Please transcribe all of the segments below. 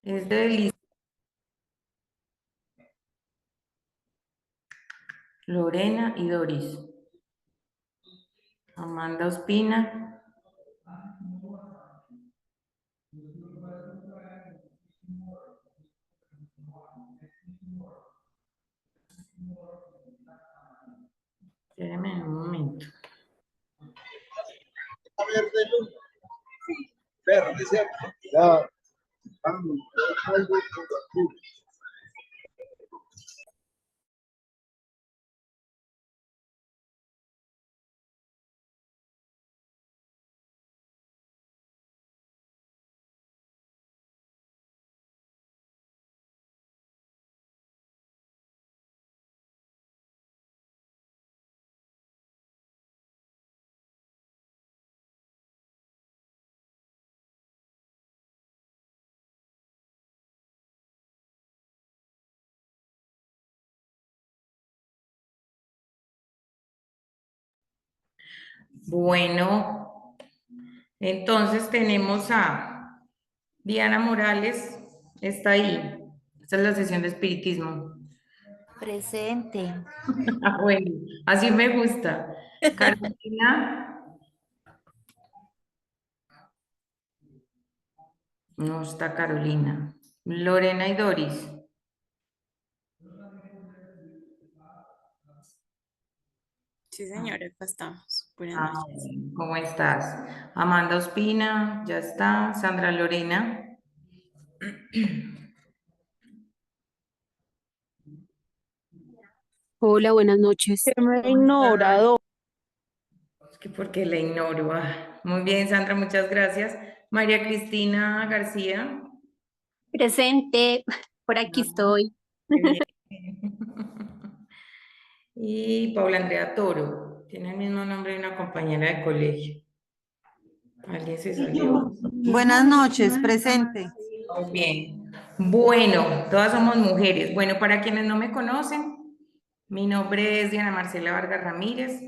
Es de Lorena y Doris. Amanda Ospina. Espérame un momento. Verde, ¿cierto? Ya. Vamos. Bueno, entonces tenemos a Diana Morales. Está ahí. Esta es la sesión de espiritismo. Presente. Ah, bueno, así me gusta. Carolina. No está Carolina. Lorena y Doris. Sí, señora, acá estamos. Buenas Ah, noches. bueno, ¿cómo estás? Amanda Ospina, ya está. Sandra Lorena. Hola, buenas noches. Me ha ¿Cómo estás? ignorado. Es que porque la ignoro. Muy bien, Sandra, muchas gracias. María Cristina García. Presente, por aquí Ah, estoy. qué bien. Y Paula Andrea Toro. Tiene el mismo nombre de una compañera de colegio. ¿Alguien se salió? Buenas noches, presente. Muy bien. Bueno, todas somos mujeres. Bueno, para quienes no me conocen, mi nombre es Diana Marcela Vargas Ramírez.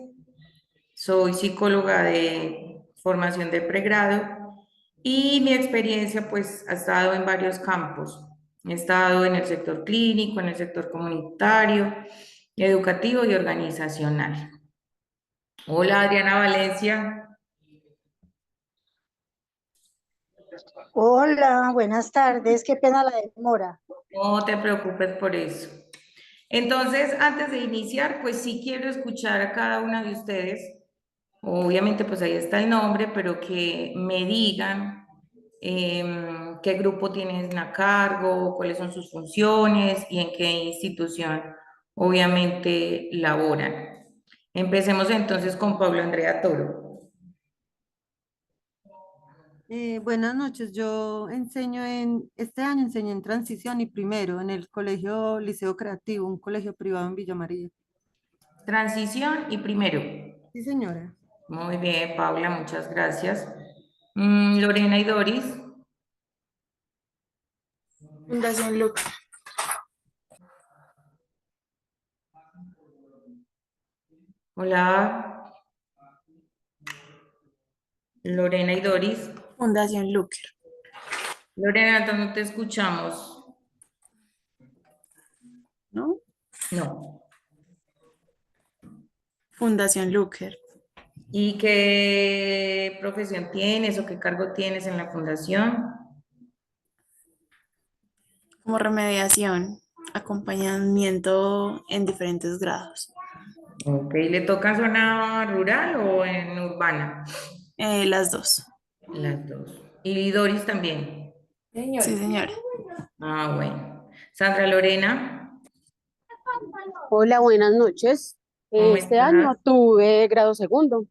Soy psicóloga de formación de pregrado y mi experiencia pues ha estado en varios campos. He estado en el sector clínico, en el sector comunitario, educativo y organizacional. Hola Adriana Valencia. Hola, buenas tardes. Qué pena la demora. No te preocupes por eso. Entonces, antes de iniciar, pues sí quiero escuchar a cada una de ustedes. Obviamente, pues ahí está el nombre, pero que me digan qué grupo tienen a cargo, cuáles son sus funciones y en qué institución, obviamente, laboran. Empecemos entonces con Pablo Andrea Toro. Buenas noches, este año enseñé en transición y primero en el colegio Liceo Creativo, un colegio privado en Villa María. Transición y primero. Sí, señora. Muy bien, Paula, muchas gracias. Lorena y Doris. Fundación Lucas. Hola, Lorena y Doris. Fundación Luker. Lorena, no te escuchamos. ¿No? No. Fundación Luker. ¿Y qué profesión tienes o qué cargo tienes en la fundación? Como remediación, acompañamiento en diferentes grados. Ok, ¿le toca zona rural o en urbana? Las dos. Las dos. ¿Y Doris también? Sí, señora. Ah, bueno. Sandra Lorena, Hola, buenas noches. ¿cómo Este estás? año tuve grado segundo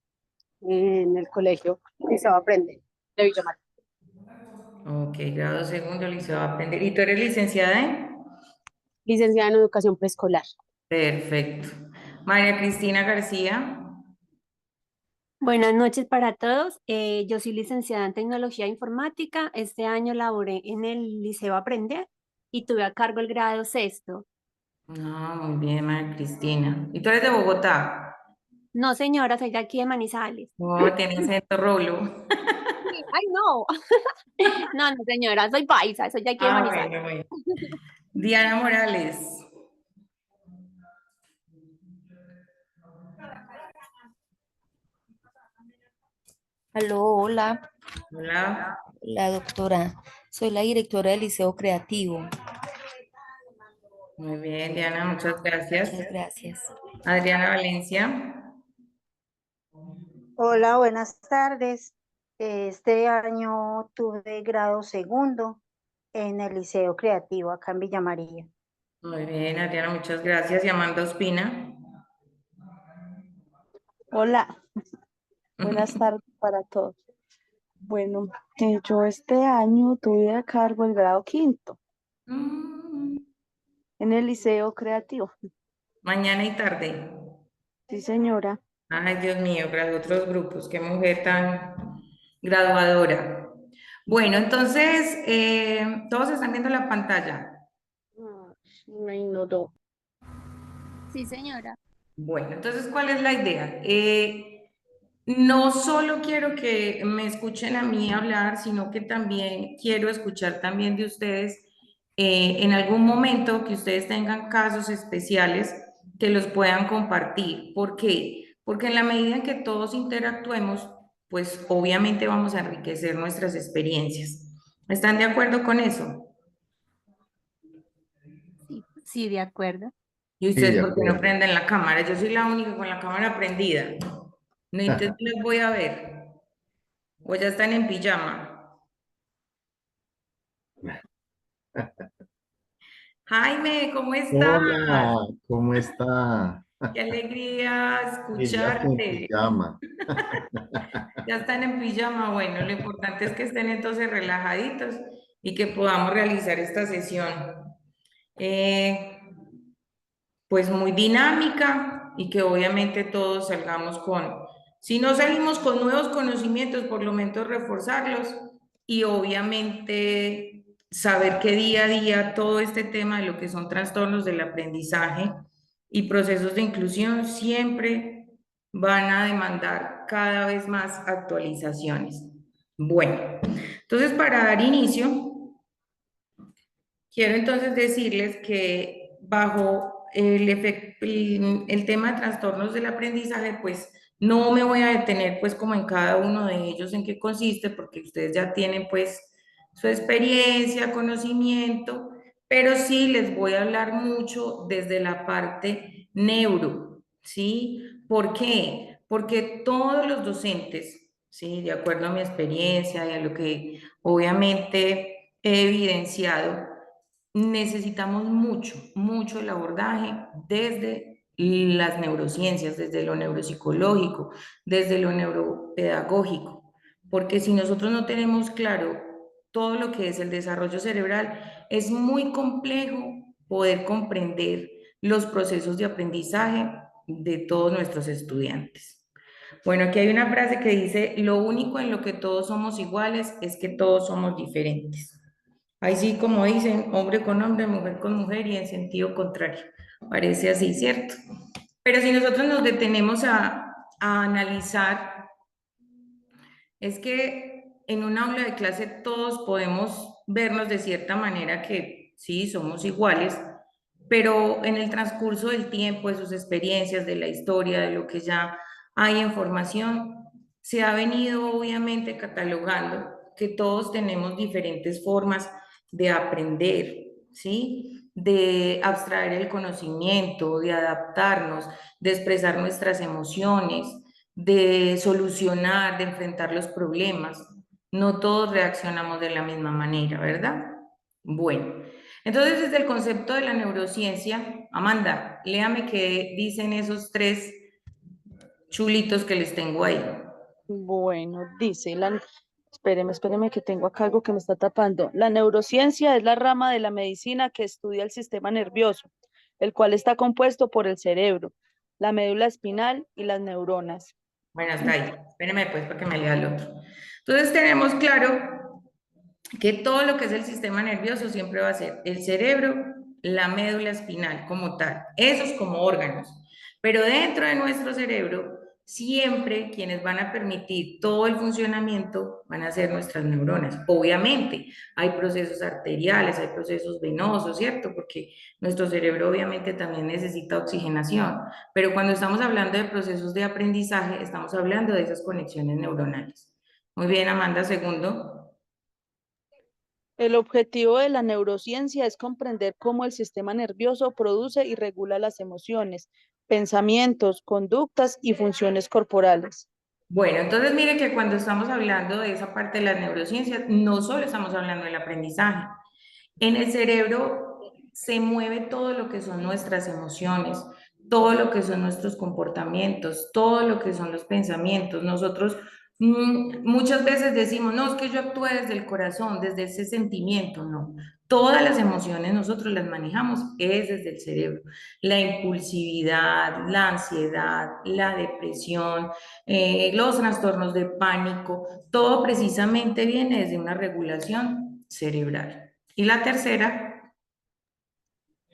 en el colegio Liceo Aprende de Villamar. Ok, grado segundo, Liceo va a aprender. ¿Y tú eres licenciada en? Licenciada en Educación Preescolar. Perfecto. María Cristina García. Buenas noches para todos. Yo soy licenciada en Tecnología Informática. Este año laboré en el Liceo Aprender y tuve a cargo el grado sexto. Ah, muy bien, María Cristina. ¿Y tú eres de Bogotá? No, señora, soy de aquí de Manizales. Oh, tiene acento rolo. Ay, no. No, no, señora, soy paisa, soy de aquí de Ah, Manizales. bueno. Diana Morales. Aló, hola, Hola. la doctora. Soy la directora del Liceo Creativo. Muy bien, Diana, muchas gracias. Muchas gracias. Adriana Valencia. Hola, buenas tardes. Este año tuve grado segundo en el Liceo Creativo acá en Villa María. Muy bien, Adriana, muchas gracias. Y Amanda Ospina. Hola, buenas tardes para todos. Bueno, yo este año tuve a cargo el grado quinto Mm, en el Liceo Creativo. Mañana y tarde. Sí, señora. Ay, Dios mío, otros grupos, qué mujer tan graduadora. Bueno, entonces, todos están viendo la pantalla. Me ignoró. Sí, señora. Bueno, entonces, ¿cuál es la idea? No solo quiero que me escuchen a mí hablar, sino que también quiero escuchar también de ustedes en algún momento que ustedes tengan casos especiales que los puedan compartir. ¿Por qué? Porque en la medida en que todos interactuemos, pues obviamente vamos a enriquecer nuestras experiencias. ¿Están de acuerdo con eso? Sí, sí, de acuerdo. ¿Y Sí, ustedes de por qué no acuerdo. prenden la cámara? Yo soy la única con la cámara prendida. No, entonces les voy a ver. O ya están en pijama. Jaime, ¿cómo estás? Hola, ¿cómo está? Qué alegría Ella está en escucharte. pijama. Ya están en pijama. Bueno, lo importante es que estén entonces relajaditos y que podamos realizar esta sesión. Eh, pues muy dinámica y que obviamente todos salgamos si no salimos con nuevos conocimientos, por lo menos reforzarlos y obviamente saber que día a día todo este tema de lo que son trastornos del aprendizaje y procesos de inclusión siempre van a demandar cada vez más actualizaciones. Bueno, entonces para dar inicio, quiero entonces decirles que bajo el tema de trastornos del aprendizaje, pues no me voy a detener pues como en cada uno de ellos en qué consiste, porque ustedes ya tienen pues su experiencia, conocimiento, pero sí les voy a hablar mucho desde la parte neuro, ¿sí? ¿Por qué? Porque todos los docentes, ¿sí? De acuerdo a mi experiencia y a lo que obviamente he evidenciado, necesitamos mucho el abordaje desde las neurociencias, desde lo neuropsicológico, desde lo neuropedagógico, porque si nosotros no tenemos claro todo lo que es el desarrollo cerebral, es muy complejo poder comprender los procesos de aprendizaje de todos nuestros estudiantes. Bueno, aquí hay una frase que dice, lo único en lo que todos somos iguales es que todos somos diferentes. Ahí sí, como dicen, hombre con hombre, mujer con mujer y en sentido contrario. Parece así, ¿cierto? Pero si nosotros nos detenemos a analizar, es que en un aula de clase todos podemos vernos de cierta manera que sí, somos iguales, pero en el transcurso del tiempo, de sus experiencias, de la historia, de lo que ya hay en formación, se ha venido obviamente catalogando que todos tenemos diferentes formas de aprender, ¿sí? De abstraer el conocimiento, de adaptarnos, de expresar nuestras emociones, de solucionar, de enfrentar los problemas. No todos reaccionamos de la misma manera, ¿verdad? Bueno, entonces desde el concepto de la neurociencia, Amanda, léame qué dicen esos tres chulitos que les tengo ahí. Bueno, dice espéreme que tengo acá algo que me está tapando. La neurociencia es la rama de la medicina que estudia el sistema nervioso, el cual está compuesto por el cerebro, la médula espinal y las neuronas. Bueno, hasta ahí. Espérenme pues para que me lea el otro. Entonces tenemos claro que todo lo que es el sistema nervioso siempre va a ser el cerebro, la médula espinal como tal, esos como órganos. Pero dentro de nuestro cerebro siempre quienes van a permitir todo el funcionamiento van a ser nuestras neuronas. Obviamente, hay procesos arteriales, hay procesos venosos, ¿cierto? Porque nuestro cerebro obviamente también necesita oxigenación, pero cuando estamos hablando de procesos de aprendizaje, estamos hablando de esas conexiones neuronales. Muy bien, Amanda, segundo. El objetivo de la neurociencia es comprender cómo el sistema nervioso produce y regula las emociones, pensamientos, conductas y funciones corporales. Bueno, entonces mire que cuando estamos hablando de esa parte de las neurociencias, no solo estamos hablando del aprendizaje. En el cerebro se mueve todo lo que son nuestras emociones, todo lo que son nuestros comportamientos, todo lo que son los pensamientos. Nosotros muchas veces decimos, no, es que yo actúe desde el corazón, desde ese sentimiento, no. Todas las emociones nosotros las manejamos es desde el cerebro. La impulsividad, la ansiedad, la depresión, los trastornos de pánico, todo precisamente viene desde una regulación cerebral. Y la tercera,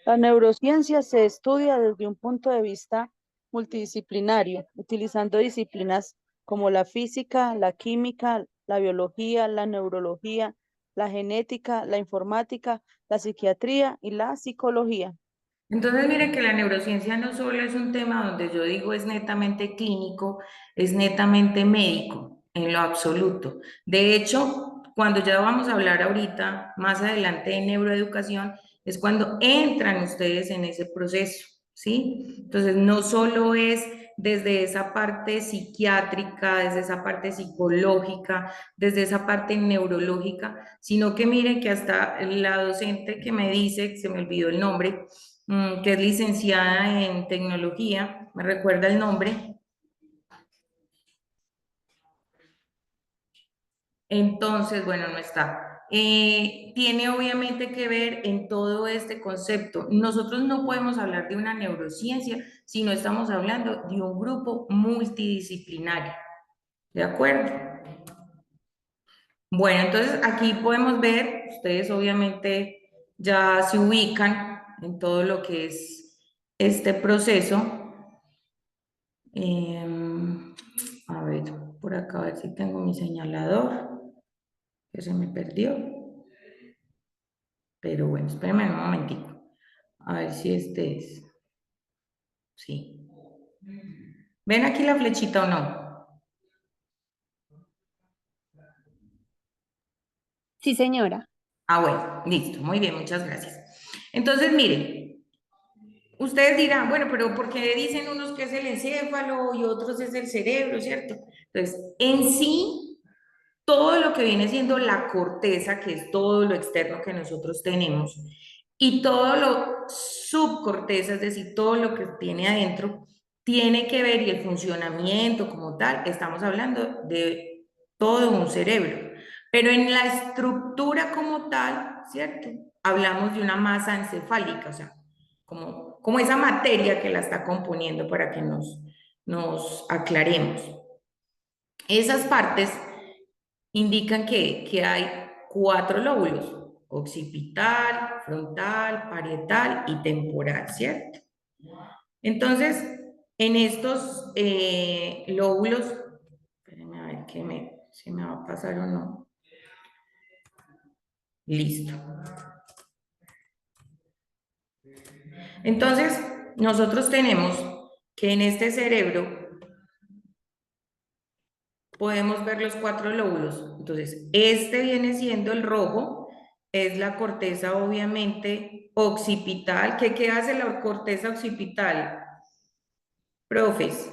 La neurociencia se estudia desde un punto de vista multidisciplinario, utilizando disciplinas como la física, la química, la biología, la neurología, la genética, la informática, la psiquiatría y la psicología. entonces miren que la neurociencia no solo es un tema donde yo digo es netamente clínico, es netamente médico, en lo absoluto. De hecho, cuando ya vamos a hablar ahorita, más adelante de neuroeducación, es cuando entran ustedes en ese proceso, ¿sí? Entonces, no solo es desde esa parte psiquiátrica, desde esa parte psicológica, desde esa parte neurológica, sino que miren que hasta la docente que me dice, se me olvidó el nombre, que es licenciada en tecnología, me recuerda el nombre. Entonces, bueno, no está. Tiene obviamente que ver en todo este concepto. Nosotros no podemos hablar de una neurociencia si no estamos hablando de un grupo multidisciplinario. ¿De acuerdo? Bueno, entonces aquí podemos ver, ustedes obviamente ya se ubican en todo lo que es este proceso. A ver, por acá a ver si tengo mi señalador, que se me perdió. Pero bueno, espérenme un momentico. A ver si este es. Sí. ¿Ven aquí la flechita o no? Sí, señora. Ah, bueno, listo. Muy bien, muchas gracias. Entonces, miren, ustedes dirán, bueno, pero ¿por qué dicen unos que es el encéfalo y otros es el cerebro, cierto? Entonces, en sí, todo lo que viene siendo la corteza, que es todo lo externo que nosotros tenemos, y todo lo subcorteza, es decir, todo lo que tiene adentro, tiene que ver y el funcionamiento como tal, estamos hablando de todo un cerebro. Pero en la estructura como tal, ¿cierto? Hablamos de una masa encefálica, o sea, como esa materia que la está componiendo para que nos aclaremos. Esas partes indican que hay 4 lóbulos, occipital, frontal, parietal y temporal, ¿cierto? Entonces, en estos lóbulos, espérenme a ver si me va a pasar o no. Listo. Entonces, nosotros tenemos que en este cerebro podemos ver los 4 lóbulos. Entonces, este viene siendo el rojo, es la corteza obviamente occipital. ¿Qué hace la corteza occipital? Profes,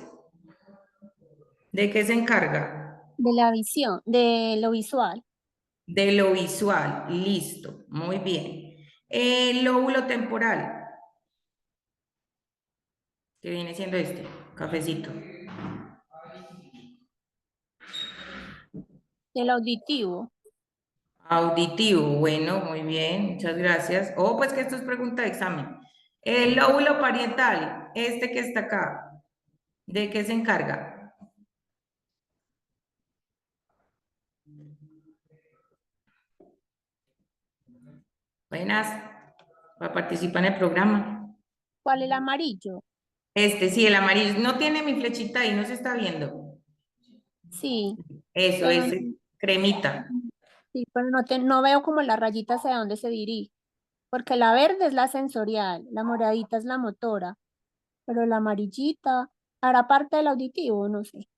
¿de qué se encarga? De la visión, de lo visual. De lo visual, listo, muy bien. El lóbulo temporal, que viene siendo este, cafecito. Del auditivo. Auditivo, bueno, muy bien, muchas gracias. Oh, pues que esto es pregunta de examen. El lóbulo parietal, este que está acá, ¿de qué se encarga? Buenas, para participar en el programa. ¿Cuál es el amarillo? Sí, el amarillo. No tiene mi flechita ahí, no se está viendo. Sí, Eso pero, es cremita. sí, pero no veo como la rayita hacia dónde se dirige, porque la verde es la sensorial, la moradita es la motora, pero la amarillita hará parte del auditivo, no sé.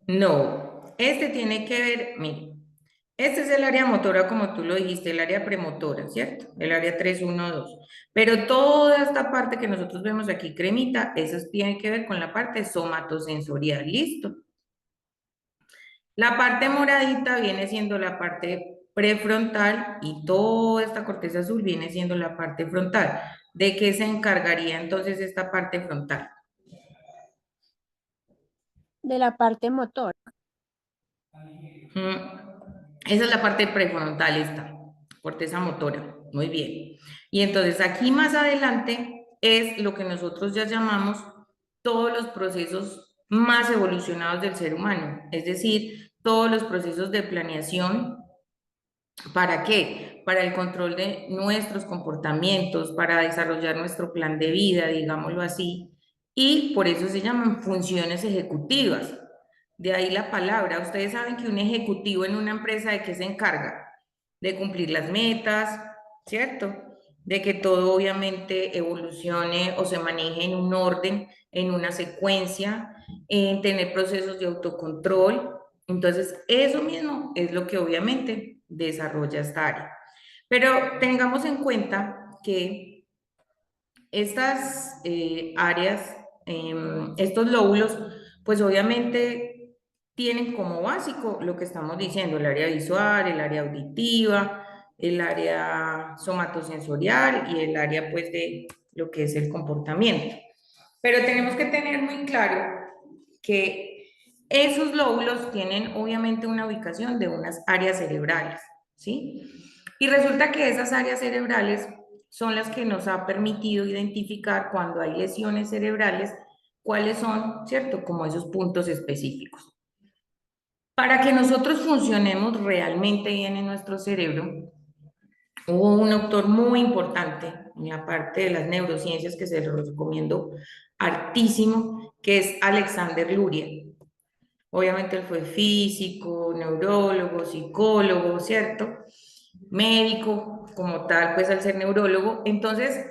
No, tiene que ver, mire, este es el área motora como tú lo dijiste, el área premotora, ¿cierto? El área 312. Pero toda esta parte que nosotros vemos aquí, cremita, eso tiene que ver con la parte somatosensorial, ¿listo? La parte moradita viene siendo la parte prefrontal y toda esta corteza azul viene siendo la parte frontal. ¿De qué se encargaría entonces esta parte frontal? De la parte motora. Esa es la parte prefrontal, esta corteza motora. Muy bien. Y entonces aquí más adelante es lo que nosotros ya llamamos todos los procesos más evolucionados del ser humano, es decir, todos los procesos de planeación. ¿Para qué? Para el control de nuestros comportamientos, para desarrollar nuestro plan de vida, digámoslo así, y por eso se llaman funciones ejecutivas. De ahí la palabra. Ustedes saben que un ejecutivo en una empresa, ¿de qué se encarga? De cumplir las metas, ¿cierto? De que todo obviamente evolucione o se maneje en un orden, en una secuencia, en tener procesos de autocontrol. Entonces, eso mismo es lo que obviamente desarrolla esta área. Pero tengamos en cuenta que estas áreas, estos lóbulos, pues obviamente tienen como básico lo que estamos diciendo, el área visual, el área auditiva, el área somatosensorial y el área pues de lo que es el comportamiento. Pero tenemos que tener muy claro que esos lóbulos tienen obviamente una ubicación de unas áreas cerebrales, ¿sí? Y resulta que esas áreas cerebrales son las que nos ha permitido identificar cuando hay lesiones cerebrales, cuáles son, ¿cierto? Como esos puntos específicos. Para que nosotros funcionemos realmente bien en nuestro cerebro, hubo un autor muy importante en la parte de las neurociencias que se lo recomiendo hartísimo, que es Alexander Luria. Obviamente él fue físico, neurólogo, psicólogo, ¿cierto? Médico, como tal, pues al ser neurólogo. Entonces,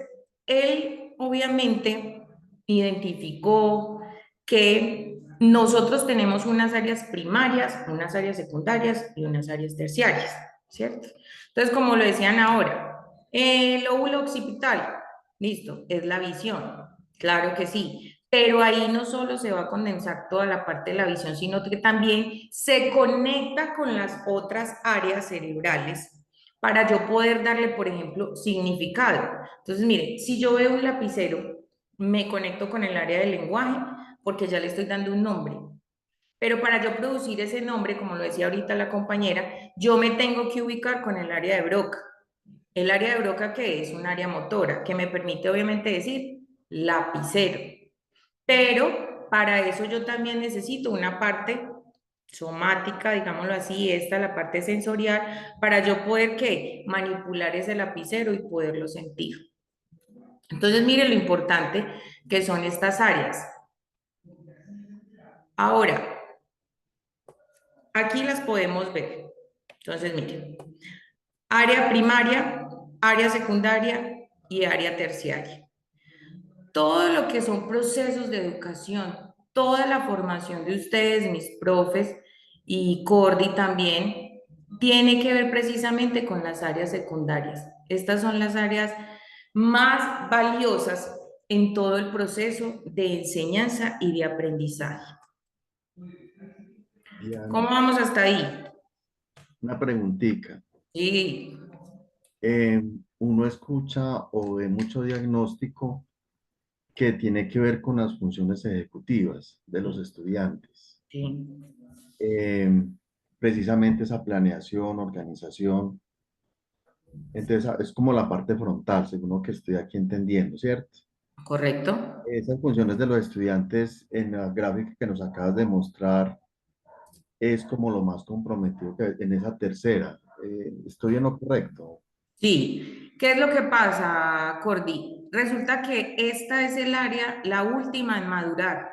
él obviamente identificó que nosotros tenemos unas áreas primarias, unas áreas secundarias y unas áreas terciarias, ¿cierto? Entonces, como lo decían ahora, el lóbulo occipital, listo, es la visión, claro que sí, pero ahí no solo se va a condensar toda la parte de la visión, sino que también se conecta con las otras áreas cerebrales para yo poder darle, por ejemplo, significado. Entonces, mire, si yo veo un lapicero, me conecto con el área del lenguaje porque ya le estoy dando un nombre. Pero para yo producir ese nombre, como lo decía ahorita la compañera, yo me tengo que ubicar con el área de Broca. El área de Broca, que es un área motora, que me permite obviamente decir lapicero. Pero para eso yo también necesito una parte somática, digámoslo así, la parte sensorial, para yo poder, ¿qué? Manipular ese lapicero y poderlo sentir. Entonces, mire lo importante que son estas áreas. Ahora, aquí las podemos ver. Entonces, mire, área primaria, área secundaria y área terciaria. Todo lo que son procesos de educación, toda la formación de ustedes, mis profes y Cordy también, tiene que ver precisamente con las áreas secundarias. Estas son las áreas más valiosas en todo el proceso de enseñanza y de aprendizaje. Diana, ¿Cómo vamos hasta ahí? una preguntita. Sí, Uno escucha o ve mucho diagnóstico que tiene que ver con las funciones ejecutivas de los estudiantes. sí. Eh, Precisamente esa planeación, organización. Entonces, es como la parte frontal, según lo que estoy aquí entendiendo, ¿cierto? ¿Correcto? Esas funciones de los estudiantes en la gráfica que nos acabas de mostrar es como lo más comprometido que en esa tercera. ¿Estoy en lo correcto? Sí. ¿Qué es lo que pasa, Cordy? resulta que esta es el área, la última en madurar.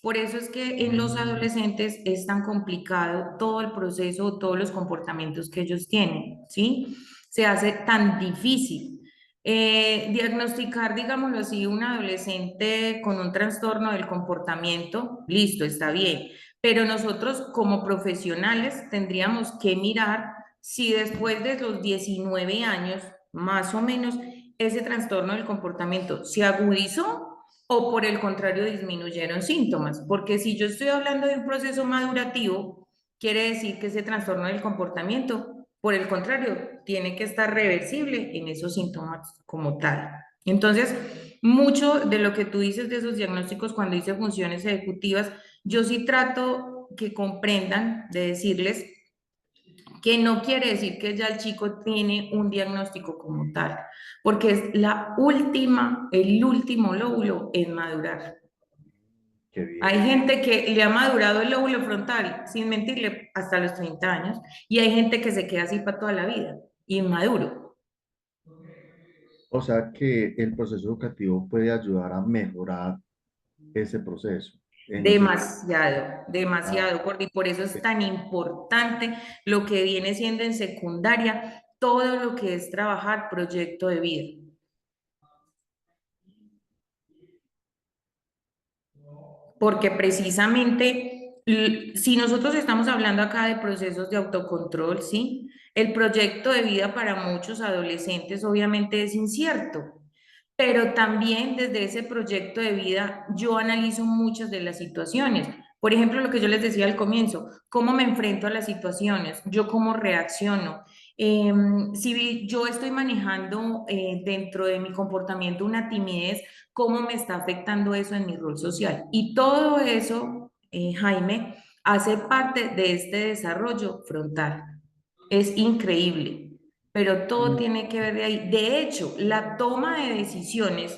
Por eso es que en los adolescentes es tan complicado todo el proceso, todos los comportamientos que ellos tienen, ¿sí? Se hace tan difícil. Diagnosticar, digámoslo así, un adolescente con un trastorno del comportamiento, listo, está bien, pero nosotros como profesionales tendríamos que mirar si después de los 19 años, más o menos, ese trastorno del comportamiento se agudizó o por el contrario disminuyeron síntomas, porque si yo estoy hablando de un proceso madurativo, quiere decir que ese trastorno del comportamiento, por el contrario, tiene que estar reversible en esos síntomas como tal. Entonces, mucho de lo que tú dices de esos diagnósticos cuando dice funciones ejecutivas, yo sí trato que comprendan de decirles que no quiere decir que ya el chico tiene un diagnóstico como tal, porque es la última, el último lóbulo en madurar. Qué bien. Hay gente que le ha madurado el lóbulo frontal, sin mentirle, hasta los 30 años, y hay gente que se queda así para toda la vida, inmaduro. O sea que el proceso educativo puede ayudar a mejorar ese proceso. No sé. Demasiado, Ah, demasiado, Gordy. Por eso es tan importante lo que viene siendo en secundaria, todo lo que es trabajar proyecto de vida. Porque precisamente, si nosotros estamos hablando acá de procesos de autocontrol, ¿sí? El proyecto de vida para muchos adolescentes obviamente es incierto, pero también desde ese proyecto de vida yo analizo muchas de las situaciones. Por ejemplo, lo que yo les decía al comienzo, cómo me enfrento a las situaciones, yo cómo reacciono. Si yo estoy manejando dentro de mi comportamiento una timidez, cómo me está afectando eso en mi rol social. Y todo eso, Jaime, hace parte de este desarrollo frontal. Es increíble, pero todo tiene que ver de ahí. De hecho, la toma de decisiones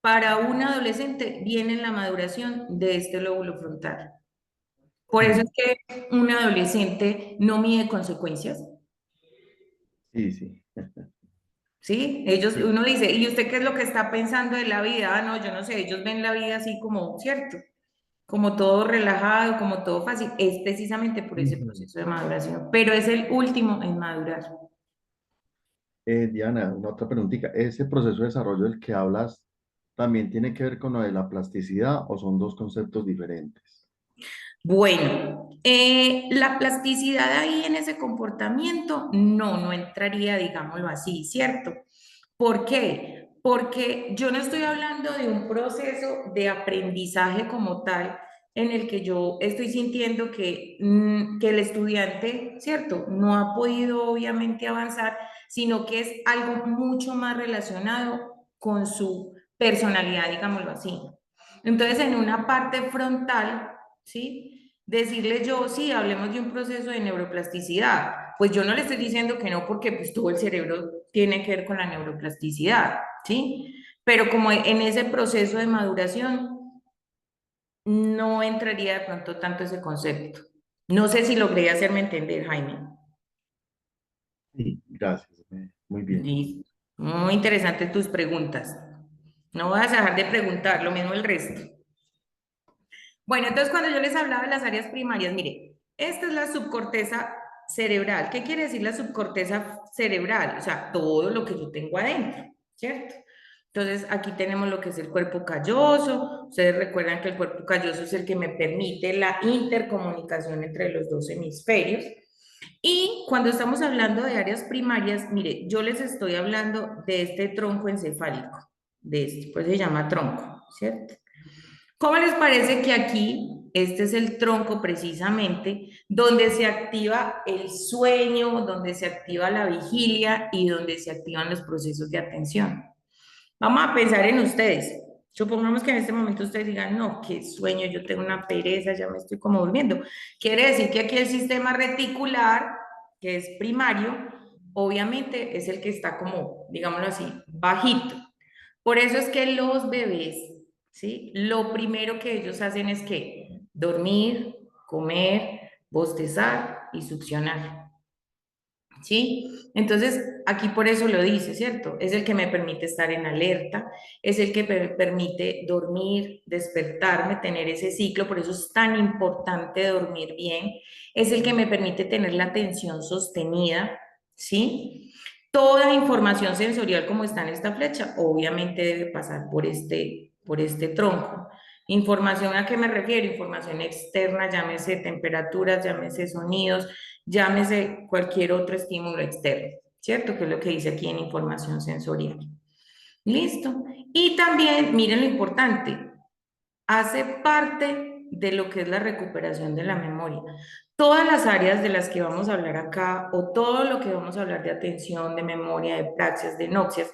para un adolescente viene en la maduración de este lóbulo frontal. Por eso es que un adolescente no mide consecuencias, sí, sí. ¿sí? Uno dice, ¿y usted qué es lo que está pensando de la vida? Ah, no, yo no sé, ellos ven la vida así como, ¿cierto? Como todo relajado, como todo fácil. Es precisamente por ese Ujú. proceso de maduración, pero es el último en madurar. Diana, una otra preguntita. ¿Ese proceso de desarrollo del que hablas también tiene que ver con lo de la plasticidad o son dos conceptos diferentes? Bueno, la plasticidad ahí en ese comportamiento no entraría, digámoslo así, ¿cierto? ¿Por qué? Porque yo no estoy hablando de un proceso de aprendizaje como tal en el que yo estoy sintiendo que el estudiante, ¿cierto? No ha podido obviamente avanzar, sino que es algo mucho más relacionado con su personalidad, digámoslo así. Entonces, en una parte frontal, ¿sí? Decirle yo, sí, hablemos de un proceso de neuroplasticidad. Pues yo no le estoy diciendo que no, porque pues todo el cerebro tiene que ver con la neuroplasticidad, ¿sí? Pero como en ese proceso de maduración no entraría de pronto tanto ese concepto. No sé si logré hacerme entender, Jaime. Sí, gracias. Muy bien. Listo. Muy interesantes tus preguntas. No vas a dejar de preguntar, lo mismo el resto. Bueno, entonces cuando yo les hablaba de las áreas primarias, mire, esta es la subcorteza cerebral. ¿Qué quiere decir la subcorteza cerebral? O sea, todo lo que yo tengo adentro, ¿cierto? Entonces aquí tenemos lo que es el cuerpo calloso. Ustedes recuerdan que el cuerpo calloso es el que me permite la intercomunicación entre los dos hemisferios. Y cuando estamos hablando de áreas primarias, mire, yo les estoy hablando de este tronco encefálico, de este, pues se llama tronco, ¿cierto? ¿Cómo les parece que aquí, este es el tronco precisamente, donde se activa el sueño, donde se activa la vigilia y donde se activan los procesos de atención? Vamos a pensar en ustedes. Supongamos que en este momento ustedes digan, no, qué sueño, yo tengo una pereza, ya me estoy como durmiendo. Quiere decir que aquí el sistema reticular, que es primario, obviamente es el que está como, digámoslo así, bajito. Por eso es que los bebés, ¿sí? Lo primero que ellos hacen es que dormir, comer, bostezar y succionar. ¿Sí? Entonces, aquí por eso lo dice, ¿cierto? Es el que me permite estar en alerta, es el que me permite dormir, despertarme, tener ese ciclo, por eso es tan importante dormir bien, es el que me permite tener la atención sostenida, ¿sí? Toda información sensorial como está en esta flecha, obviamente debe pasar por este tronco. ¿Información a qué me refiero? Información externa, llámese temperaturas, llámese sonidos, llámese cualquier otro estímulo externo, ¿cierto? Que es lo que dice aquí en información sensorial. Listo. Y también, miren lo importante, hace parte de lo que es la recuperación de la memoria. Todas las áreas de las que vamos a hablar acá, o todo lo que vamos a hablar de atención, de memoria, de praxias, de noxias,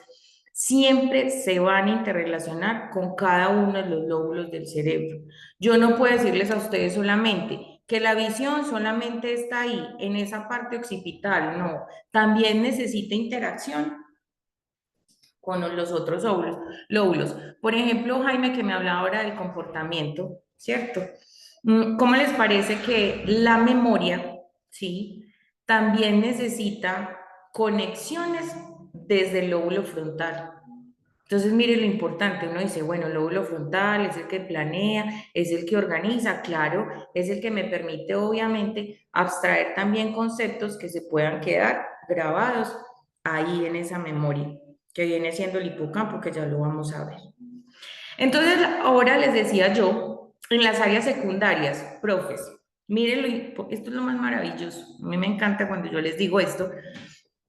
siempre se van a interrelacionar con cada uno de los lóbulos del cerebro. Yo no puedo decirles a ustedes solamente que la visión solamente está ahí, en esa parte occipital, no. También necesita interacción con los otros lóbulos. Por ejemplo, Jaime, que me hablaba ahora del comportamiento, ¿cierto? ¿Cómo les parece que la memoria, sí, también necesita conexiones desde el lóbulo frontal? Entonces, mire lo importante, uno dice, bueno, el lóbulo frontal es el que planea, es el que organiza, claro, es el que me permite, obviamente, abstraer también conceptos que se puedan quedar grabados ahí en esa memoria, que viene siendo el hipocampo, que ya lo vamos a ver. Entonces, ahora les decía yo, en las áreas secundarias, profes, miren, esto es lo más maravilloso, a mí me encanta cuando yo les digo esto,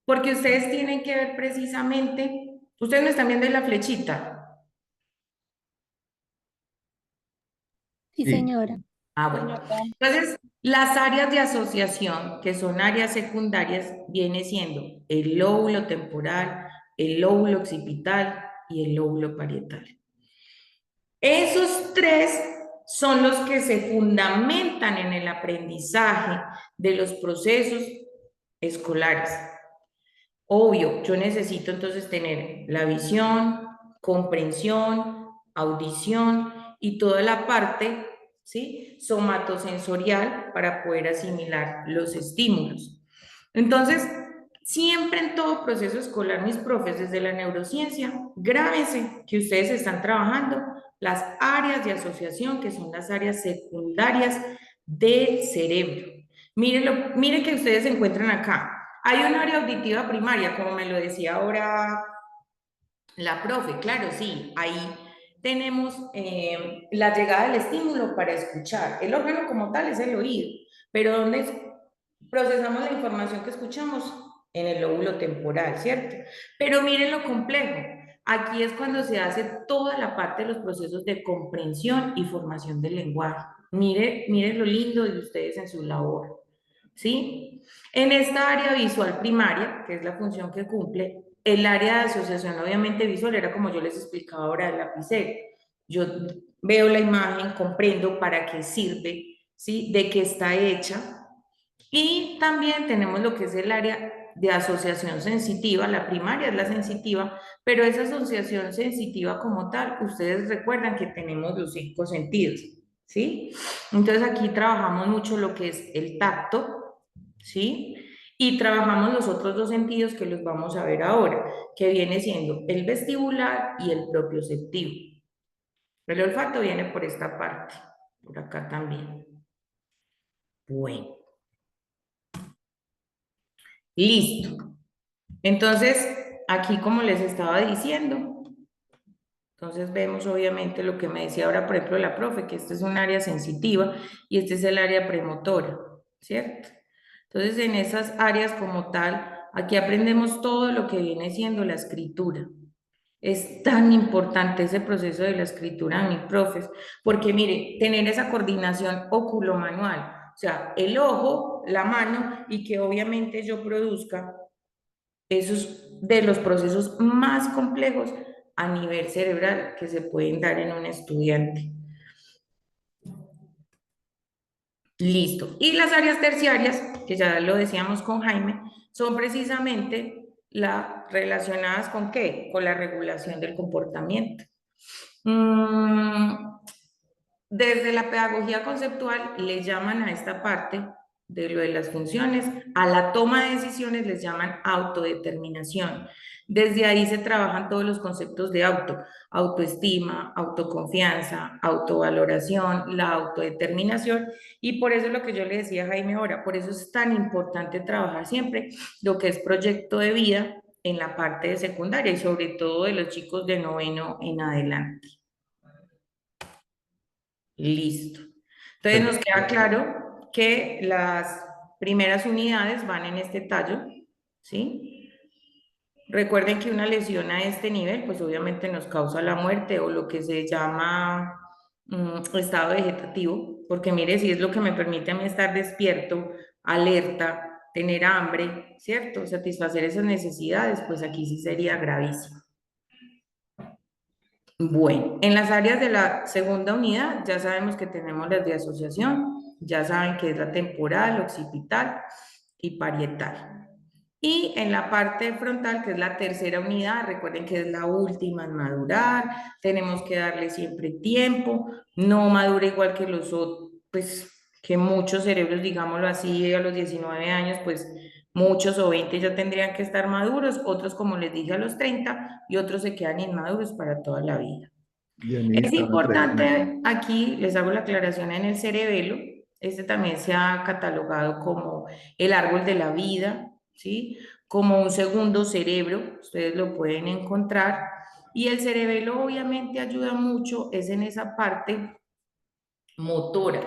porque ustedes tienen que ver precisamente, ustedes me están viendo en la flechita. Sí, Sí. señora. Ah, bueno. Entonces, las áreas de asociación, que son áreas secundarias, viene siendo el lóbulo temporal, el lóbulo occipital y el lóbulo parietal. Esos tres son los que se fundamentan en el aprendizaje de los procesos escolares. Obvio, yo necesito entonces tener la visión, comprensión, audición y toda la parte, ¿sí?, somatosensorial para poder asimilar los estímulos. Entonces, siempre en todo proceso escolar, mis profes, desde la neurociencia, grábense que ustedes están trabajando las áreas de asociación, que son las áreas secundarias del cerebro. Miren que ustedes se encuentran acá. Hay un área auditiva primaria, como me lo decía ahora la profe, claro, sí, ahí tenemos la llegada del estímulo para escuchar. El órgano como tal es el oído, pero ¿dónde procesamos la información que escuchamos? En el lóbulo temporal, ¿cierto? Pero miren lo complejo. Aquí es cuando se hace toda la parte de los procesos de comprensión y formación del lenguaje. Miren lo lindo de ustedes en su labor, ¿sí? En esta área visual primaria, que es la función que cumple, el área de asociación obviamente visual era como yo les explicaba ahora del lapicero. Yo veo la imagen, comprendo para qué sirve, ¿sí?, de qué está hecha. Y también tenemos lo que es el área de asociación sensitiva, la primaria es la sensitiva, pero esa asociación sensitiva como tal, ustedes recuerdan que tenemos los 5 sentidos, ¿sí? Entonces aquí trabajamos mucho lo que es el tacto, ¿sí? Y trabajamos los otros 2 sentidos que los vamos a ver ahora, que viene siendo el vestibular y el propioceptivo. El olfato viene por esta parte, por acá también. Bueno. Listo. Entonces, aquí como les estaba diciendo, entonces vemos obviamente lo que me decía ahora, por ejemplo, la profe, que este es un área sensitiva y este es el área premotora, ¿cierto? Entonces, en esas áreas como tal, aquí aprendemos todo lo que viene siendo la escritura. Es tan importante ese proceso de la escritura, mis profes, porque mire, tener esa coordinación óculo-manual, o sea, el ojo, la mano, y que obviamente yo produzca esos de los procesos más complejos a nivel cerebral que se pueden dar en un estudiante. Listo. Y las áreas terciarias, que ya lo decíamos con Jaime, son precisamente las relacionadas con ¿qué? Con la regulación del comportamiento. Desde la pedagogía conceptual le llaman a esta parte de lo de las funciones. A la toma de decisiones les llaman autodeterminación. Desde ahí se trabajan todos los conceptos de autoestima, autoconfianza, autovaloración, la autodeterminación, y por eso lo que yo le decía a Jaime ahora, por eso es tan importante trabajar siempre lo que es proyecto de vida en la parte de secundaria y sobre todo de los chicos de noveno en adelante. Listo. Entonces nos queda claro que las primeras unidades van en este tallo, ¿sí? Recuerden que una lesión a este nivel, pues obviamente nos causa la muerte o lo que se llama estado vegetativo, porque mire, si es lo que me permite a mí estar despierto, alerta, tener hambre, ¿cierto? Satisfacer esas necesidades, pues aquí sí sería gravísimo. Bueno, en las áreas de la segunda unidad ya sabemos que tenemos las de asociación, ya saben que es la temporal, occipital y parietal. Y en la parte frontal, que es la tercera unidad, recuerden que es la última en madurar, tenemos que darle siempre tiempo, no madura igual que los otros, pues que muchos cerebros, digámoslo así, a los 19 años, pues muchos o 20 ya tendrían que estar maduros, otros como les dije a los 30 y otros se quedan inmaduros para toda la vida. Es Dianita, una pregunta. importante, aquí les hago la aclaración en el cerebelo, este también se ha catalogado como el árbol de la vida, ¿sí? Como un segundo cerebro, ustedes lo pueden encontrar, y el cerebelo obviamente ayuda mucho, es en esa parte motora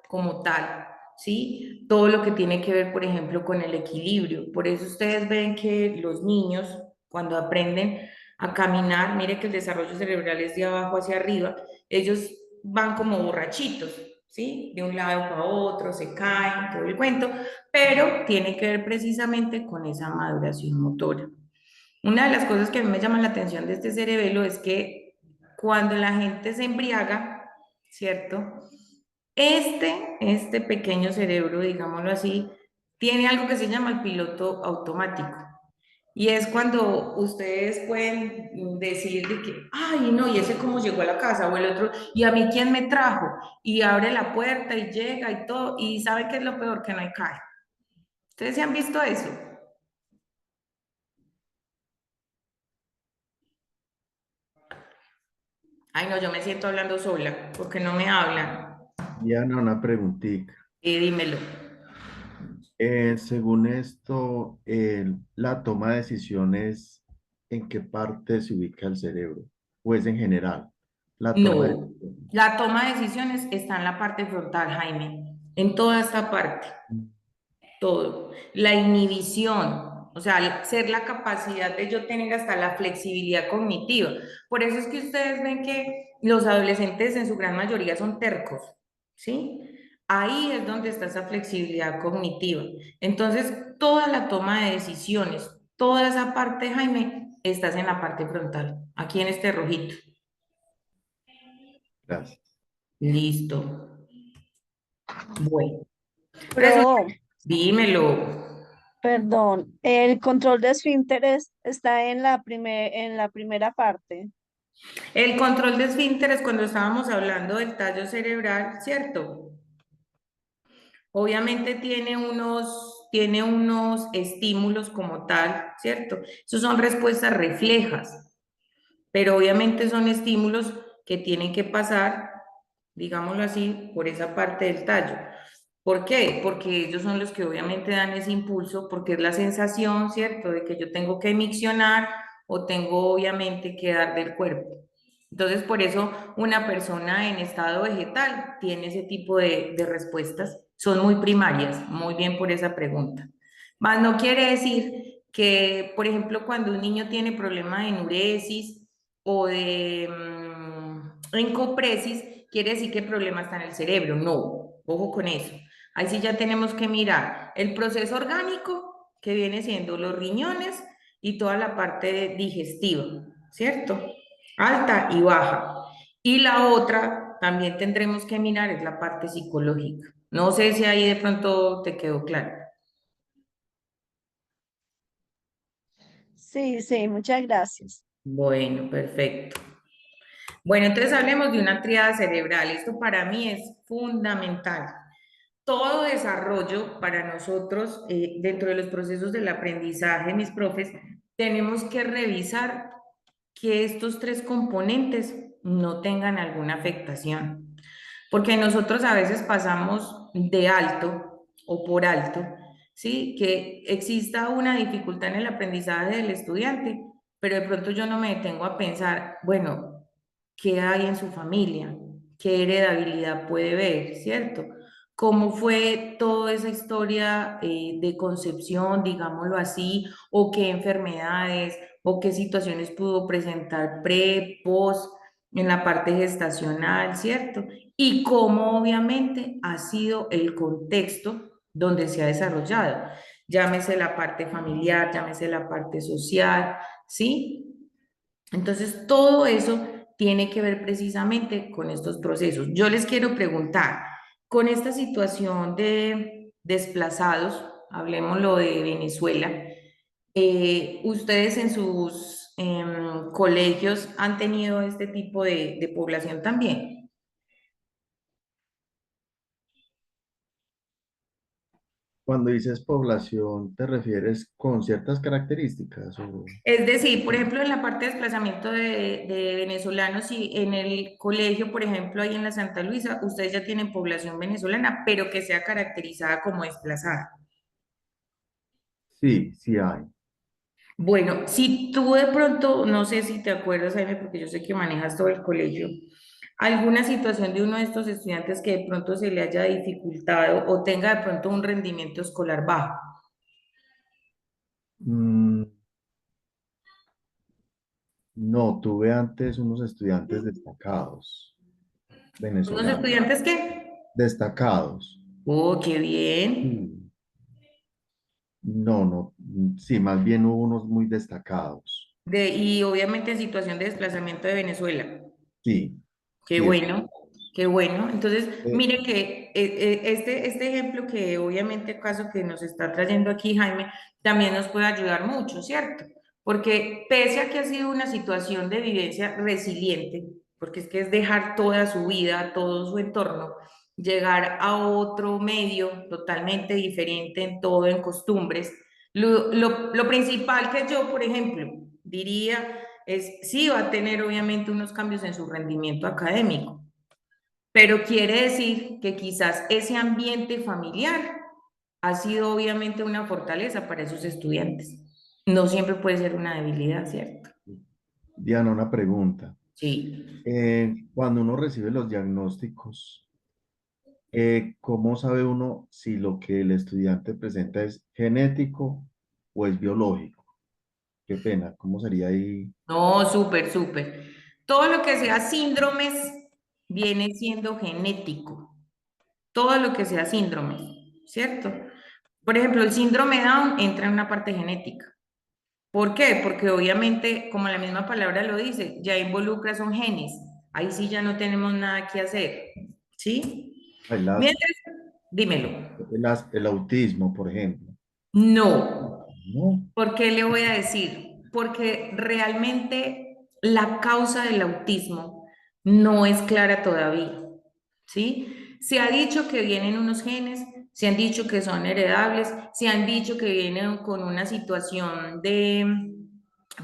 como tal, ¿sí? Todo lo que tiene que ver, por ejemplo, con el equilibrio. Por eso ustedes ven que los niños, cuando aprenden a caminar, mire que el desarrollo cerebral es de abajo hacia arriba, ellos van como borrachitos, ¿sí? De un lado para otro, se caen, todo el cuento, pero tiene que ver precisamente con esa maduración motora. Una de las cosas que a mí me llama la atención de este cerebelo es que cuando la gente se embriaga, ¿cierto? Este pequeño cerebro, digámoslo así, tiene algo que se llama el piloto automático. Y es cuando ustedes pueden decir de que, ay, no, y ese cómo llegó a la casa, o el otro, y a mí quién me trajo, y abre la puerta y llega y todo, y ¿sabe qué es lo peor? Que no hay cae. ¿Ustedes se han visto eso? Ay, no, yo me siento hablando sola, porque no me hablan. Diana, una preguntita. Dímelo. Según esto, la toma de decisiones, ¿en qué parte se ubica el cerebro? ¿O es en general? La toma de No, la toma de decisiones está en la parte frontal, Jaime, en toda esta parte, todo. La inhibición, o sea, ser la capacidad de yo tener hasta la flexibilidad cognitiva. Por eso es que ustedes ven que los adolescentes en su gran mayoría son tercos, ¿sí? Ahí es donde está esa flexibilidad cognitiva. Entonces, toda la toma de decisiones, toda esa parte, Jaime, estás en la parte frontal, aquí en este rojito. Gracias. Listo. Bueno, Pero, dímelo. perdón, el control de esfínteres está en en la primera parte. El control de esfínteres cuando estábamos hablando del tallo cerebral, ¿cierto? Obviamente tiene unos estímulos como tal, ¿cierto? Esos son respuestas reflejas, pero obviamente son estímulos que tienen que pasar, digámoslo así, por esa parte del tallo. ¿Por qué? Porque ellos son los que obviamente dan ese impulso, porque es la sensación, ¿cierto?, de que yo tengo que miccionar o tengo obviamente que dar del cuerpo. Entonces, por eso una persona en estado vegetal tiene ese tipo de respuestas. Son muy primarias, muy bien por esa pregunta. Más no quiere decir que, por ejemplo, cuando un niño tiene problema de enuresis o de encopresis, quiere decir que el problema está en el cerebro. No, ojo con eso. Ahí sí ya tenemos que mirar el proceso orgánico, que viene siendo los riñones y toda la parte digestiva, ¿cierto? Alta y baja. Y la otra también tendremos que mirar es la parte psicológica. No sé si ahí de pronto te quedó claro. Sí, sí, muchas gracias. Bueno, perfecto. Bueno, entonces hablemos de una tríada cerebral. Esto para mí es fundamental. todo desarrollo para nosotros, dentro de los procesos del aprendizaje, mis profes, tenemos que revisar que estos tres componentes no tengan alguna afectación. Porque nosotros a veces pasamos de alto o por alto, ¿sí? Que exista una dificultad en el aprendizaje del estudiante, pero de pronto yo no me detengo a pensar, bueno, ¿qué hay en su familia? ¿Qué heredabilidad puede ver? ¿Cierto? ¿Cómo fue toda esa historia de concepción, digámoslo así, o qué enfermedades o qué situaciones pudo presentar pre, post, en la parte gestacional, ¿cierto? Y cómo obviamente ha sido el contexto donde se ha desarrollado. Llámese la parte familiar, llámese la parte social, ¿sí? Entonces, todo eso tiene que ver precisamente con estos procesos. Yo les quiero preguntar, con esta situación de desplazados, hablemoslo de Venezuela, ¿ustedes en sus colegios han tenido este tipo de población también? Cuando dices población, ¿te refieres con ciertas características? Es decir, por ejemplo, en la parte de desplazamiento de venezolanos, y en el colegio, por ejemplo, ahí en la Santa Luisa, ustedes ya tienen población venezolana, pero que sea caracterizada como desplazada. Sí, sí hay. Bueno, si tú de pronto, no sé si te acuerdas, Jaime, porque yo sé que manejas todo el colegio, alguna situación de uno de estos estudiantes que de pronto se le haya dificultado o tenga de pronto un rendimiento escolar bajo. Mm, no, tuve antes unos estudiantes destacados, ¿Unos venezolanos, estudiantes qué? destacados. Oh, qué bien. Sí. No, no, sí, más bien hubo unos muy destacados. Y obviamente en situación de desplazamiento de Venezuela. Sí, Qué sí. bueno, qué bueno. Entonces, Eh, mire que este ejemplo que obviamente caso que nos está trayendo aquí Jaime, también nos puede ayudar mucho, ¿cierto? Porque pese a que ha sido una situación de vivencia resiliente, porque es que es dejar toda su vida, todo su entorno, llegar a otro medio totalmente diferente en todo, en costumbres. Lo principal que yo, por ejemplo, diría sí va a tener obviamente unos cambios en su rendimiento académico, pero quiere decir que quizás ese ambiente familiar ha sido obviamente una fortaleza para esos estudiantes. No siempre puede ser una debilidad, ¿cierto? Diana, una pregunta. Sí. Cuando uno recibe los diagnósticos, ¿cómo sabe uno si lo que el estudiante presenta es genético o es biológico? Qué pena, ¿cómo sería ahí? No, súper, súper. Todo lo que sea síndromes viene siendo genético. Todo lo que sea síndromes, ¿cierto? Por ejemplo, el síndrome Down entra en una parte genética. ¿Por qué? Porque obviamente, como la misma palabra lo dice, ya involucra son genes. Ahí sí ya no tenemos nada que hacer. ¿Sí? El, Mientras, dímelo. el autismo, por ejemplo. No. ¿No? ¿Por qué le voy a decir? Porque realmente la causa del autismo no es clara todavía. ¿Sí? Se ha dicho que vienen unos genes, se han dicho que son heredables, se han dicho que vienen con una situación de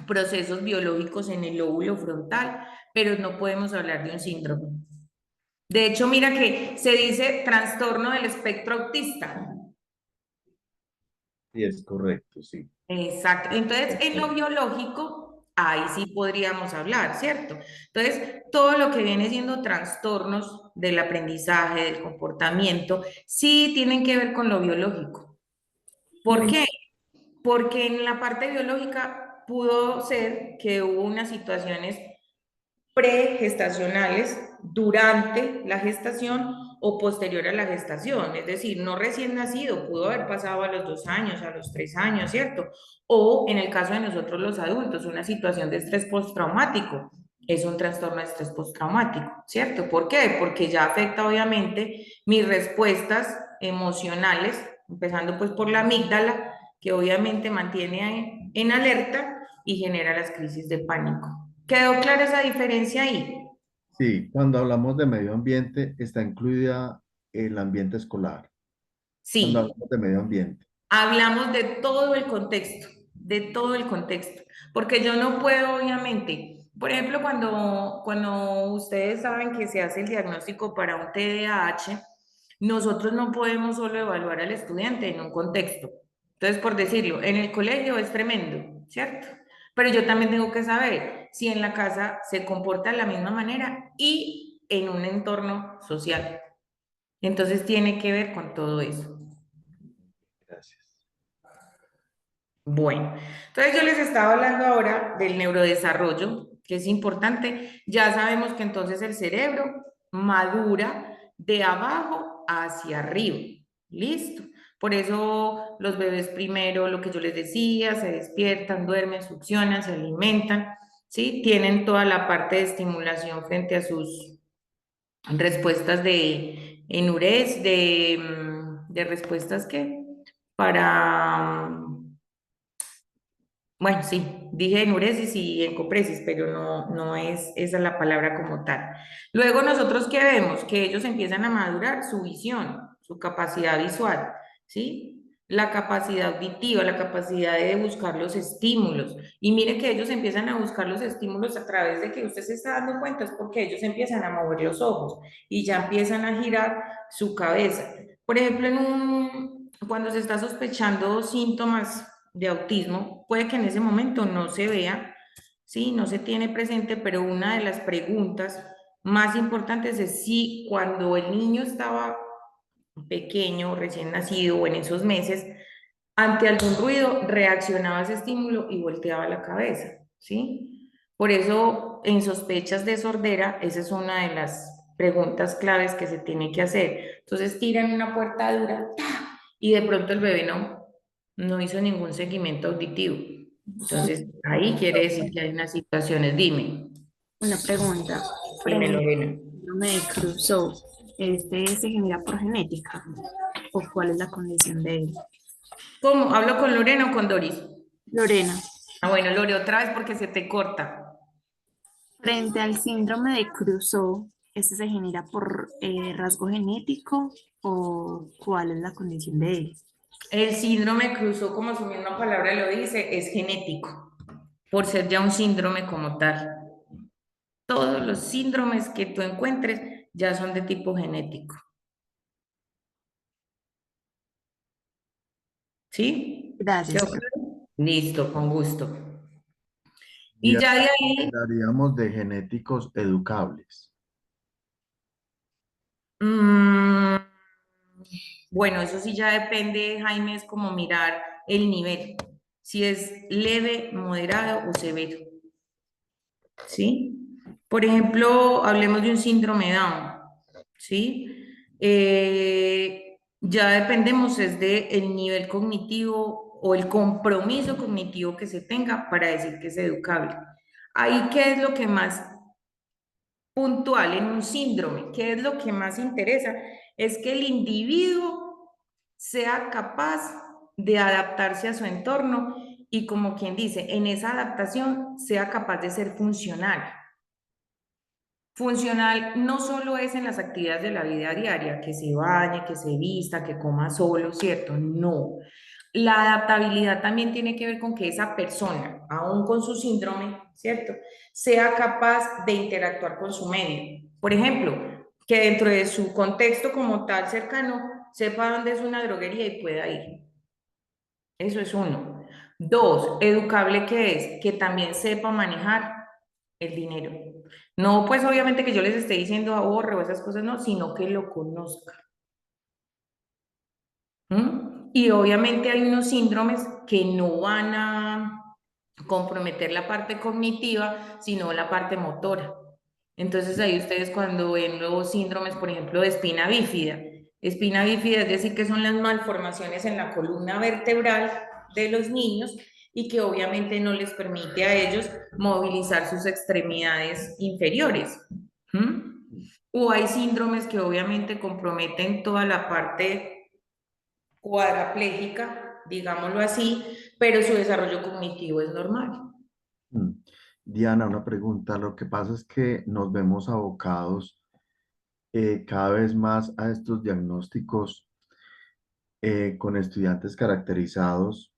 procesos biológicos en el lóbulo frontal, pero no podemos hablar de un síndrome. De hecho, mira que se dice trastorno del espectro autista. Sí, es correcto, sí. Exacto. Entonces, en lo biológico, ahí sí podríamos hablar, ¿cierto? Entonces, todo lo que viene siendo trastornos del aprendizaje, del comportamiento, sí tienen que ver con lo biológico. ¿Por En- qué? Porque en la parte biológica pudo ser que hubo unas situaciones pregestacionales durante la gestación o posterior a la gestación, es decir, no recién nacido, pudo haber pasado a los 2 años, a los 3 años, ¿cierto? O en el caso de nosotros los adultos, una situación de estrés postraumático, es un trastorno de estrés postraumático, ¿cierto? ¿Por qué? Porque ya afecta obviamente mis respuestas emocionales, empezando pues por la amígdala, que obviamente mantiene en alerta y genera las crisis de pánico. ¿Quedó clara esa diferencia ahí? Sí, cuando hablamos de medio ambiente, está incluida el ambiente escolar. Cuando Sí, hablamos de medio ambiente. hablamos de todo el contexto, porque yo no puedo, obviamente, por ejemplo, cuando ustedes saben que se hace el diagnóstico para un TDAH, nosotros no podemos solo evaluar al estudiante en un contexto. Entonces, por decirlo, en el colegio es tremendo, ¿cierto? Pero yo también tengo que saber si en la casa se comporta de la misma manera y en un entorno social. Entonces, tiene que ver con todo eso. Gracias. Bueno, entonces yo les estaba hablando ahora del neurodesarrollo, que es importante. Ya sabemos que entonces el cerebro madura de abajo hacia arriba. Listo. Por eso los bebés primero, lo que yo les decía, se despiertan, duermen, succionan, se alimentan, ¿sí? Tienen toda la parte de estimulación frente a sus respuestas de enurez, de respuestas que para bueno, sí, dije enuresis y encopresis, pero no es esa la palabra como tal. Luego nosotros qué vemos, que ellos empiezan a madurar su visión, su capacidad visual, ¿sí? La capacidad auditiva, la capacidad de buscar los estímulos. Y mire que ellos empiezan a buscar los estímulos a través de que usted se está dando cuenta, es porque ellos empiezan a mover los ojos y ya empiezan a girar su cabeza. Por ejemplo, cuando se está sospechando síntomas de autismo, puede que en ese momento no se vea, sí, no se tiene presente, pero una de las preguntas más importantes es si cuando el niño estaba pequeño, recién nacido o en esos meses, ante algún ruido reaccionaba a ese estímulo y volteaba la cabeza, ¿sí? Por eso, en sospechas de sordera, esa es una de las preguntas claves que se tiene que hacer. Entonces, tiran una puerta dura ¡ta! Y de pronto el bebé no hizo ningún seguimiento auditivo. Entonces, ahí quiere decir que hay unas situaciones. Dime, Una pregunta. dime, Frente Lorena. al síndrome de Crusoe, ¿este se genera por genética? ¿O cuál es la condición de él? ¿Cómo? ¿Hablo con Lorena o con Doris? Lorena, Ah, bueno, Lore, otra vez porque se te corta. frente al síndrome de Crusoe, ¿este se genera por rasgo genético o cuál es la condición de él? El síndrome Crusoe, como su misma palabra lo dice, es genético, por ser ya un síndrome como tal. Todos los síndromes que tú encuentres ya son de tipo genético. ¿Sí? Gracias. ¿Quedó claro? Listo, con gusto. Y Ya ya de ahí, hablaríamos de genéticos educables. mm, bueno, eso sí ya depende, Jaime, es como mirar el nivel, si es leve, moderado o severo. ¿Sí? Por ejemplo, hablemos de un síndrome Down, ¿sí? Ya dependemos es de el nivel cognitivo o el compromiso cognitivo que se tenga para decir que es educable. Ahí, ¿qué es lo que más puntual en un síndrome? ¿Qué es lo que más interesa? Es que el individuo sea capaz de adaptarse a su entorno y como quien dice, en esa adaptación sea capaz de ser funcional. Funcional no solo es en las actividades de la vida diaria, que se bañe, que se vista, que coma solo, ¿cierto? No. La adaptabilidad también tiene que ver con que esa persona, aún con su síndrome, ¿cierto? Sea capaz de interactuar con su medio. Por ejemplo, que dentro de su contexto como tal cercano, sepa dónde es una droguería y pueda ir. Eso es uno. Dos, educable que es, que también sepa manejar el dinero. No, pues obviamente que yo les esté diciendo ahorre o esas cosas, no, sino que lo conozca. ¿Mm? Y obviamente hay unos síndromes que no van a comprometer la parte cognitiva, sino la parte motora. Entonces ahí ustedes cuando ven los síndromes, por ejemplo, de espina bífida es decir, que son las malformaciones en la columna vertebral de los niños y que obviamente no les permite a ellos movilizar sus extremidades inferiores. ¿Mm? O hay síndromes que obviamente comprometen toda la parte cuadraplégica, digámoslo así, pero su desarrollo cognitivo es normal. Mm. Diana, una pregunta. Lo que pasa es que nos vemos abocados cada vez más a estos diagnósticos con estudiantes caracterizados,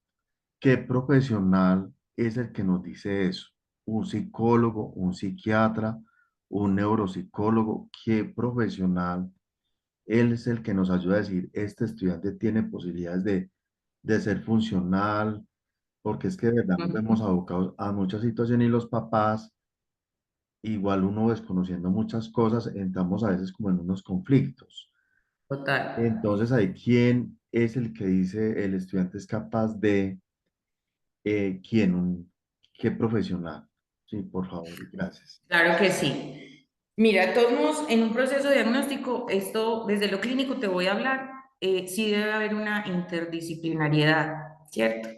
¿qué profesional es el que nos dice eso? ¿Un psicólogo, un psiquiatra, un neuropsicólogo? ¿Qué profesional? Él es el que nos ayuda a decir, este estudiante tiene posibilidades de ser funcional, porque es que de verdad nos vemos abocados a muchas situaciones y los papás, igual uno desconociendo muchas cosas, entramos a veces como en unos conflictos. Total. Entonces, ahí, ¿quién es el que dice el estudiante es capaz de, quién, qué profesional? Sí, por favor, gracias. Claro que sí. Mira, todos modos, en un proceso diagnóstico, esto desde lo clínico te voy a hablar, sí debe haber una interdisciplinariedad, ¿cierto?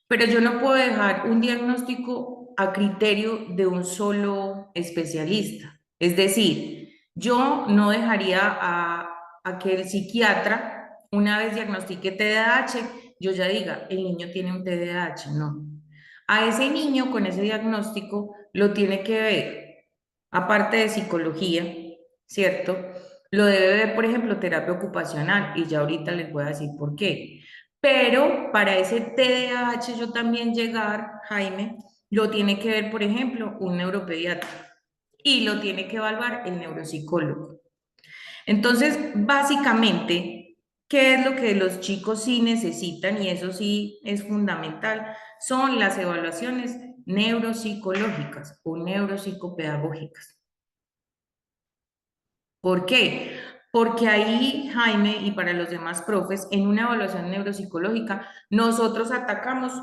Pero yo no puedo dejar un diagnóstico a criterio de un solo especialista. Es decir, yo no dejaría a que el psiquiatra, una vez diagnostique TDAH, yo ya diga, el niño tiene un TDAH. No. A ese niño con ese diagnóstico lo tiene que ver, aparte de psicología, ¿cierto? Lo debe ver, por ejemplo, terapia ocupacional, y ya ahorita les voy a decir por qué. Pero para ese TDAH yo también llegar, Jaime, lo tiene que ver, por ejemplo, un neuropediatra y lo tiene que evaluar el neuropsicólogo. Entonces, básicamente, ¿qué es lo que los chicos sí necesitan? Y eso sí es fundamental, son las evaluaciones neuropsicológicas o neuropsicopedagógicas. ¿Por qué? Porque ahí, Jaime, y para los demás profes, en una evaluación neuropsicológica, nosotros atacamos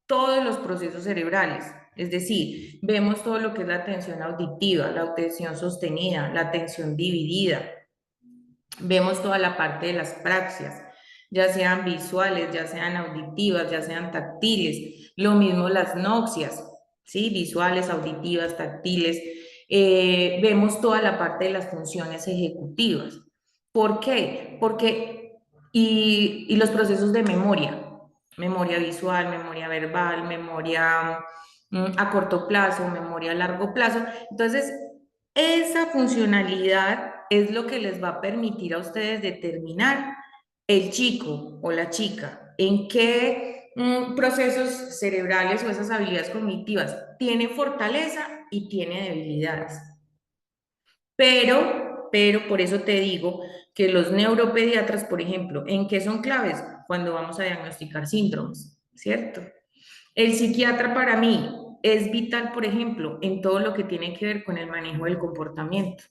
todos los procesos cerebrales. Es decir, vemos todo lo que es la atención auditiva, la atención sostenida, la atención dividida. Vemos toda la parte de las praxias, ya sean visuales, ya sean auditivas, ya sean táctiles. Lo mismo las noxias, ¿sí? Visuales, auditivas, táctiles. Vemos toda la parte de las funciones ejecutivas. ¿Por qué? Porque, y los procesos de memoria visual, memoria verbal, memoria a corto plazo, memoria a largo plazo. Entonces, esa funcionalidad es lo que les va a permitir a ustedes determinar el chico o la chica en qué procesos cerebrales o esas habilidades cognitivas tiene fortaleza y tiene debilidades. Pero por eso te digo que los neuropediatras, por ejemplo, ¿en qué son claves? Cuando vamos a diagnosticar síndromes, ¿cierto? El psiquiatra para mí es vital, por ejemplo, en todo lo que tiene que ver con el manejo del comportamiento,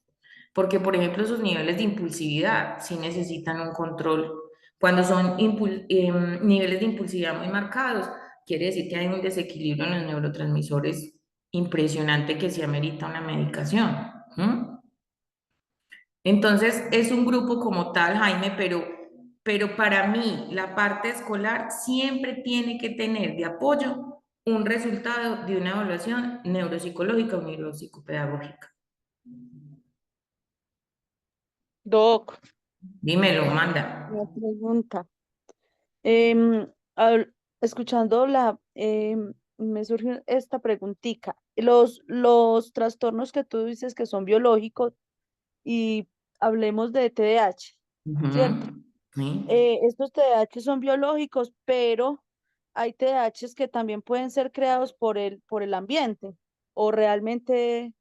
porque, por ejemplo, esos niveles de impulsividad sí necesitan un control. Cuando son niveles de impulsividad muy marcados, quiere decir que hay un desequilibrio en los neurotransmisores impresionante que se amerita una medicación. Entonces, es un grupo como tal, Jaime, pero para mí la parte escolar siempre tiene que tener de apoyo un resultado de una evaluación neuropsicológica o neuropsicopedagógica. Doc, Dímelo, manda. una pregunta. Em, al- escuchando me surge esta preguntita. Los trastornos que tú dices que son biológicos y hablemos de TDAH, ¿cierto? Sí. Estos TDAH son biológicos, pero hay TDAHs que también pueden ser creados por el ambiente o realmente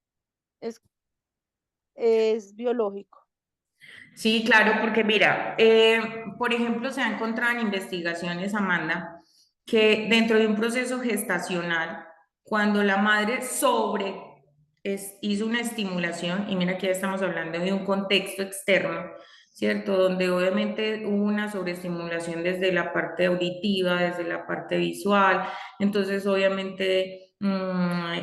es, es biológico. Sí, claro, porque mira, por ejemplo, se ha encontrado en investigaciones, Amanda, que dentro de un proceso gestacional, cuando la madre hizo una estimulación, y mira que ya estamos hablando de un contexto externo, ¿cierto? Donde obviamente hubo una sobreestimulación desde la parte auditiva, desde la parte visual, entonces obviamente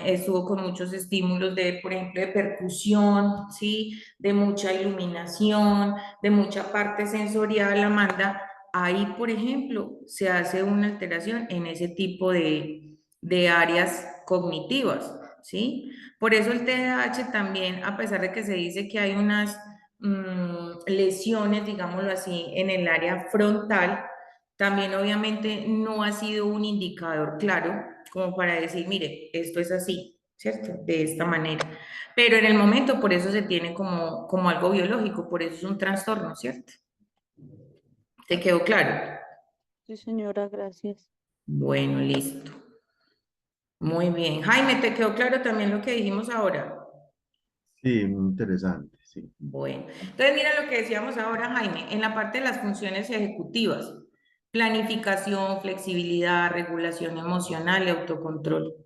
estuvo con muchos estímulos de, por ejemplo, de percusión, ¿sí? De mucha iluminación, de mucha parte sensorial, Amanda. Ahí, por ejemplo, se hace una alteración en ese tipo de áreas cognitivas, ¿sí? Por eso el TDAH también, a pesar de que se dice que hay unas lesiones, digámoslo así, en el área frontal, también obviamente no ha sido un indicador claro como para decir, mire, esto es así, ¿cierto? De esta manera. Pero en el momento por eso se tiene como algo biológico, por eso es un trastorno, ¿cierto? ¿Te quedó claro? Sí, señora, gracias. Bueno, listo. Muy bien. Jaime, ¿te quedó claro también lo que dijimos ahora? Sí, muy interesante, sí. Bueno, entonces mira lo que decíamos ahora, Jaime, en la parte de las funciones ejecutivas, planificación, flexibilidad, regulación emocional y autocontrol.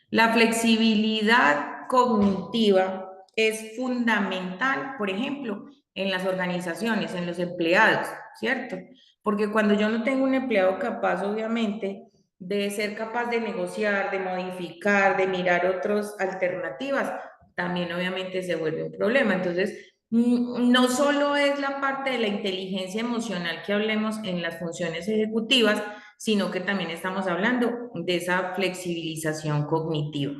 La flexibilidad cognitiva es fundamental, por ejemplo, en las organizaciones, en los empleados, ¿cierto? Porque cuando yo no tengo un empleado capaz, obviamente, de ser capaz de negociar, de modificar, de mirar otras alternativas, también obviamente se vuelve un problema. Entonces, no solo es la parte de la inteligencia emocional que hablemos en las funciones ejecutivas, sino que también estamos hablando de esa flexibilización cognitiva.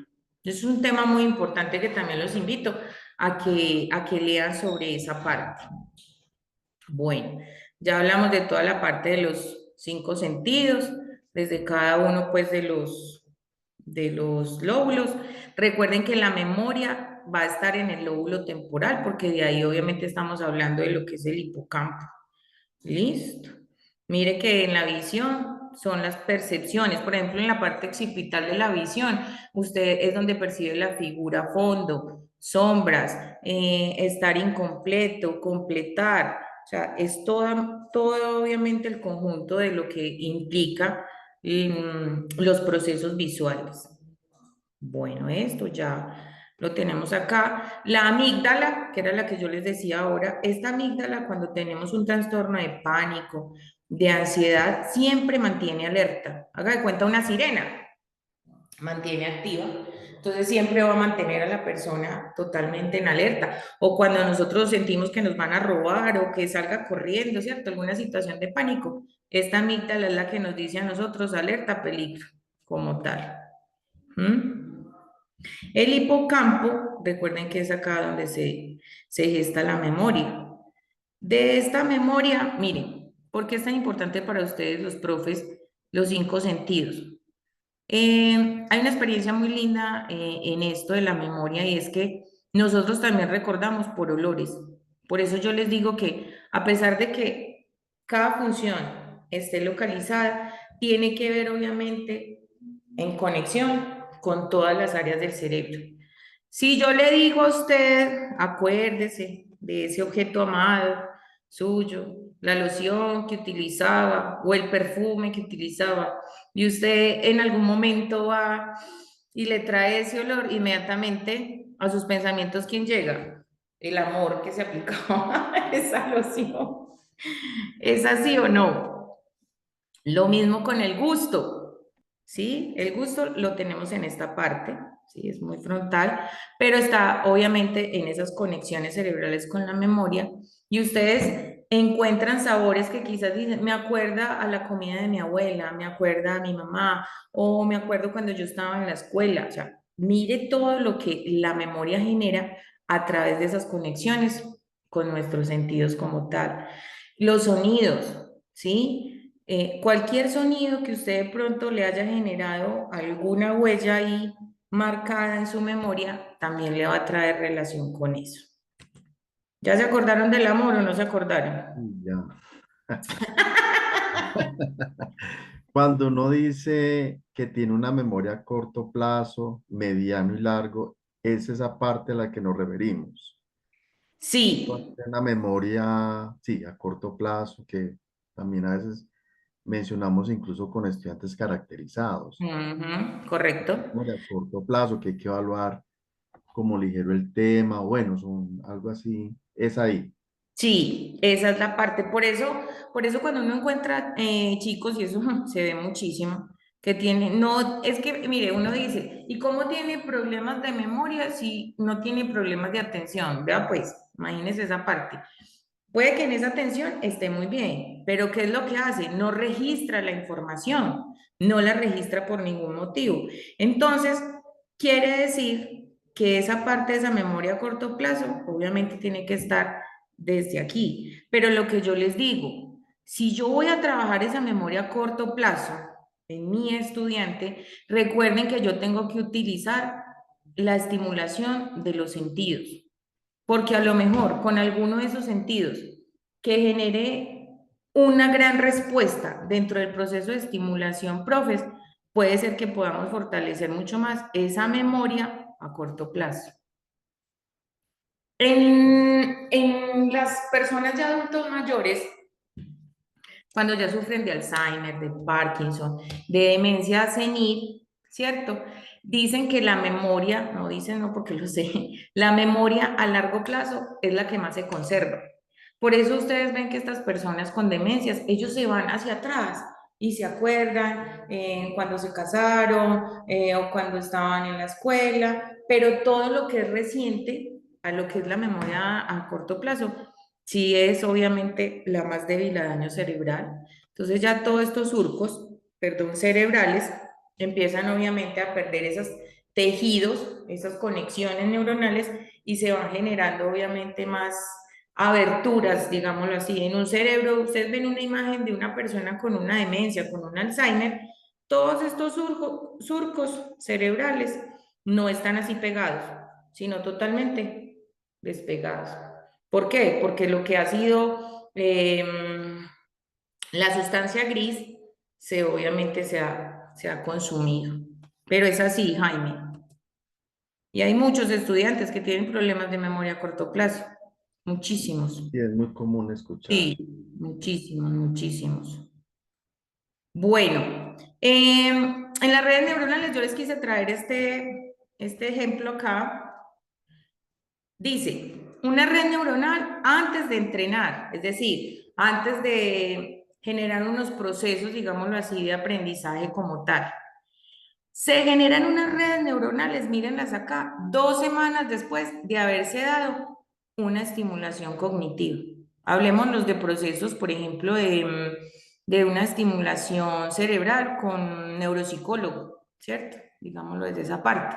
Es un tema muy importante que también los invito a que lean sobre esa parte. Bueno, ya hablamos de toda la parte de los 5 sentidos, desde cada uno pues de los lóbulos. Recuerden que la memoria va a estar en el lóbulo temporal, porque de ahí obviamente estamos hablando de lo que es el hipocampo. Listo. Mire que en la visión son las percepciones. Por ejemplo, en la parte occipital de la visión, usted es donde percibe la figura a fondo, sombras, estar incompleto, completar. O sea, es todo obviamente el conjunto de lo que implica los procesos visuales. Bueno, esto ya lo tenemos acá. La amígdala, que era la que yo les decía ahora, esta amígdala cuando tenemos un trastorno de pánico, de ansiedad, siempre mantiene alerta. Haga de cuenta una sirena, mantiene activa. Entonces siempre va a mantener a la persona totalmente en alerta. O cuando nosotros sentimos que nos van a robar o que salga corriendo, ¿cierto? Alguna situación de pánico. Esta amígdala es la que nos dice a nosotros alerta, peligro, como tal. ¿Mm? El hipocampo, recuerden que es acá donde se gesta la memoria. De esta memoria, miren, ¿por qué es tan importante para ustedes los profes los 5 sentidos? Hay una experiencia muy linda en esto de la memoria y es que nosotros también recordamos por olores. Por eso yo les digo que a pesar de que cada función esté localizada, tiene que ver obviamente en conexión con todas las áreas del cerebro. Si yo le digo a usted, acuérdese de ese objeto amado suyo, la loción que utilizaba o el perfume que utilizaba, y usted en algún momento va y le trae ese olor, inmediatamente a sus pensamientos, ¿quién llega? El amor que se aplicaba a esa loción. ¿Es así o no? Lo mismo con el gusto, ¿sí? El gusto lo tenemos en esta parte, ¿sí? Es muy frontal, pero está obviamente en esas conexiones cerebrales con la memoria y ustedes encuentran sabores que quizás dicen, me acuerda a la comida de mi abuela, me acuerda a mi mamá o me acuerdo cuando yo estaba en la escuela, o sea, mire todo lo que la memoria genera a través de esas conexiones con nuestros sentidos como tal. Los sonidos, ¿sí? Cualquier sonido que usted de pronto le haya generado alguna huella ahí marcada en su memoria, también le va a traer relación con eso. ¿Ya se acordaron del amor o no se acordaron? Ya. Cuando uno dice que tiene una memoria a corto plazo, mediano y largo, es esa parte a la que nos referimos. Sí. Una memoria, sí, a corto plazo, que también a veces mencionamos incluso con estudiantes caracterizados. Ujú, correcto. Memoria a corto plazo, que hay que evaluar como ligero el tema, bueno, son algo así, es ahí. Sí, esa es la parte. Por eso cuando uno encuentra chicos, y eso se ve muchísimo, que tienen, no, es que, mire, uno dice, ¿y cómo tiene problemas de memoria si no tiene problemas de atención? Vea, pues, imagínese esa parte. Puede que en esa atención esté muy bien, pero ¿qué es lo que hace? No registra la información, no la registra por ningún motivo. Entonces, quiere decir que esa parte de esa memoria a corto plazo, obviamente tiene que estar desde aquí. Pero lo que yo les digo, si yo voy a trabajar esa memoria a corto plazo en mi estudiante, recuerden que yo tengo que utilizar la estimulación de los sentidos, porque a lo mejor con alguno de esos sentidos que genere una gran respuesta dentro del proceso de estimulación, profes, puede ser que podamos fortalecer mucho más esa memoria a corto plazo. En las personas ya adultos mayores, cuando ya sufren de Alzheimer, de Parkinson, de demencia senil, ¿cierto? Dicen que la memoria, no dicen no porque lo sé, la memoria a largo plazo es la que más se conserva. Por eso ustedes ven que estas personas con demencias, ellos se van hacia atrás y se acuerdan cuando se casaron o cuando estaban en la escuela, pero todo lo que es reciente a lo que es la memoria a corto plazo, sí es obviamente la más débil a daño cerebral. Entonces ya todos estos surcos, perdón, cerebrales, empiezan obviamente a perder esos tejidos, esas conexiones neuronales y se van generando obviamente más aberturas, digámoslo así. En un cerebro, ustedes ven una imagen de una persona con una demencia, con un Alzheimer, todos estos surcos cerebrales no están así pegados, sino totalmente despegados. ¿Por qué? Porque lo que ha sido la sustancia gris obviamente se ha consumido. Pero es así, Jaime. Y hay muchos estudiantes que tienen problemas de memoria a corto plazo. Muchísimos. Y es muy común escuchar. Sí, muchísimos, muchísimos. Bueno, en las redes neuronales yo les quise traer este ejemplo acá. Dice, una red neuronal antes de entrenar, es decir, antes de generar unos procesos, digámoslo así, de aprendizaje como tal. Se generan unas redes neuronales, mírenlas acá, 2 semanas después de haberse dado una estimulación cognitiva. Hablemoslos de procesos, por ejemplo, de una estimulación cerebral con neuropsicólogo, ¿cierto? Digámoslo desde esa parte.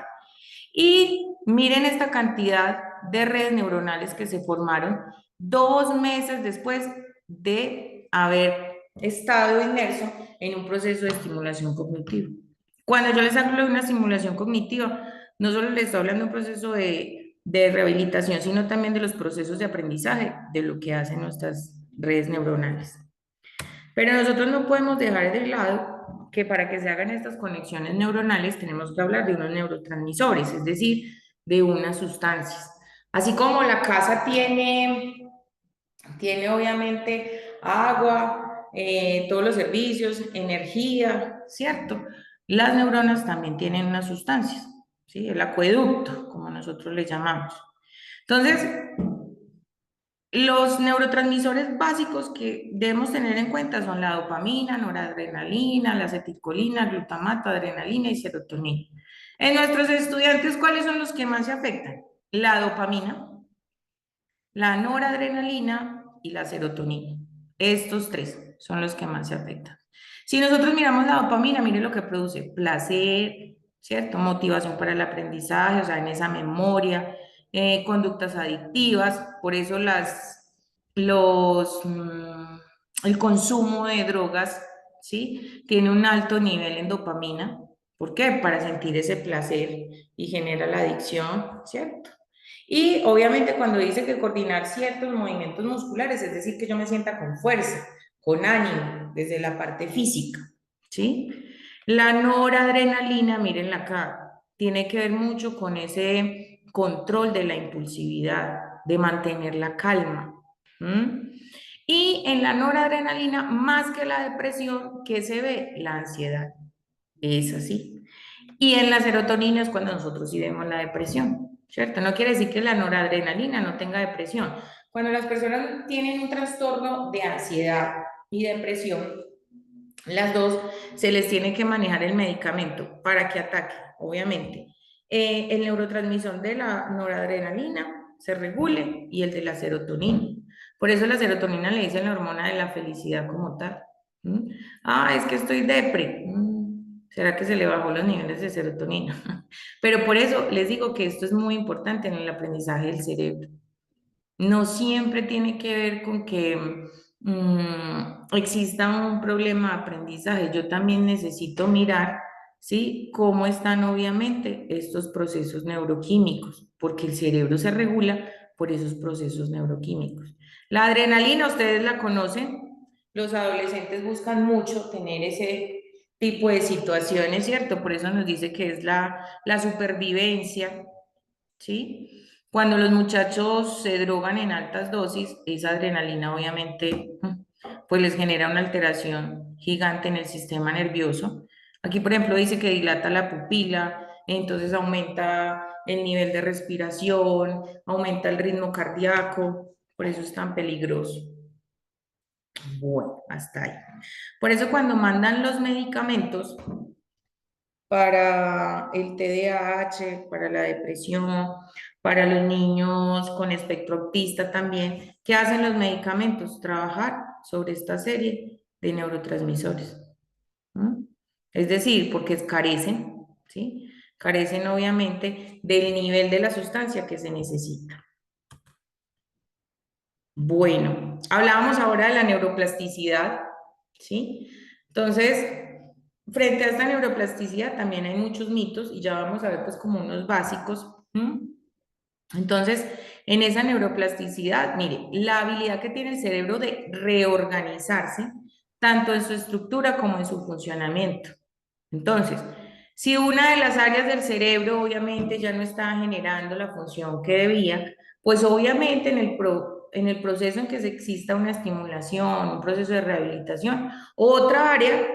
Y miren esta cantidad de redes neuronales que se formaron 2 meses después de haber estado inmerso en un proceso de estimulación cognitiva. Cuando yo les hablo de una estimulación cognitiva, no solo les estoy hablando de un proceso de rehabilitación, sino también de los procesos de aprendizaje, de lo que hacen nuestras redes neuronales. Pero nosotros no podemos dejar de lado que para que se hagan estas conexiones neuronales tenemos que hablar de unos neurotransmisores, es decir, de unas sustancias. Así como la casa tiene obviamente agua, todos los servicios, energía, ¿cierto? Las neuronas también tienen unas sustancias, ¿sí? El acueducto, como nosotros le llamamos. Entonces, los neurotransmisores básicos que debemos tener en cuenta son la dopamina, noradrenalina, la acetilcolina, glutamato, adrenalina y serotonina. En nuestros estudiantes, ¿cuáles son los que más se afectan? La dopamina, la noradrenalina y la serotonina. Estos 3 son los que más se afectan. Si nosotros miramos la dopamina, mire lo que produce: placer, ¿cierto? Motivación para el aprendizaje, o sea, en esa memoria, conductas adictivas, por eso el consumo de drogas, ¿sí? Tiene un alto nivel en dopamina. ¿Por qué? Para sentir ese placer y genera la adicción, ¿cierto? Y obviamente cuando dice que coordinar ciertos movimientos musculares, es decir, que yo me sienta con fuerza, con ánimo, desde la parte física, ¿sí? La noradrenalina, mírenla acá, tiene que ver mucho con ese control de la impulsividad, de mantener la calma. Y en la noradrenalina, más que la depresión, ¿qué se ve? La ansiedad. Es así. Y en la serotonina es cuando nosotros sí vemos la depresión, ¿cierto? No quiere decir que la noradrenalina no tenga depresión. Cuando las personas tienen un trastorno de ansiedad y depresión, las dos se les tiene que manejar el medicamento para que ataque, obviamente. El neurotransmisor de la noradrenalina se regule y el de la serotonina. Por eso la serotonina le dicen la hormona de la felicidad como tal. Ah, es que estoy depre. ¿Será que se le bajó los niveles de serotonina? Pero por eso les digo que esto es muy importante en el aprendizaje del cerebro. No siempre tiene que ver con que exista un problema de aprendizaje. Yo también necesito mirar, ¿sí? Cómo están obviamente estos procesos neuroquímicos, porque el cerebro se regula por esos procesos neuroquímicos. La adrenalina, ustedes la conocen, los adolescentes buscan mucho tener ese tipo de situaciones, ¿cierto? Por eso nos dice que es la supervivencia, ¿sí? Cuando los muchachos se drogan en altas dosis, esa adrenalina obviamente pues les genera una alteración gigante en el sistema nervioso. Aquí, por ejemplo, dice que dilata la pupila, entonces aumenta el nivel de respiración, aumenta el ritmo cardíaco, por eso es tan peligroso. Bueno, hasta ahí. Por eso cuando mandan los medicamentos para el TDAH, para la depresión, para los niños con espectro autista también, ¿qué hacen los medicamentos? Trabajar sobre esta serie de neurotransmisores. Es decir, porque carecen, ¿sí? Carecen obviamente del nivel de la sustancia que se necesita. Bueno, hablábamos ahora de la neuroplasticidad, ¿sí? Entonces, frente a esta neuroplasticidad también hay muchos mitos y ya vamos a ver pues como unos básicos. Entonces, en esa neuroplasticidad, mire, la habilidad que tiene el cerebro de reorganizarse, tanto en su estructura como en su funcionamiento. Entonces, si una de las áreas del cerebro obviamente ya no está generando la función que debía, pues obviamente en el proceso en que se exista una estimulación, un proceso de rehabilitación, otra área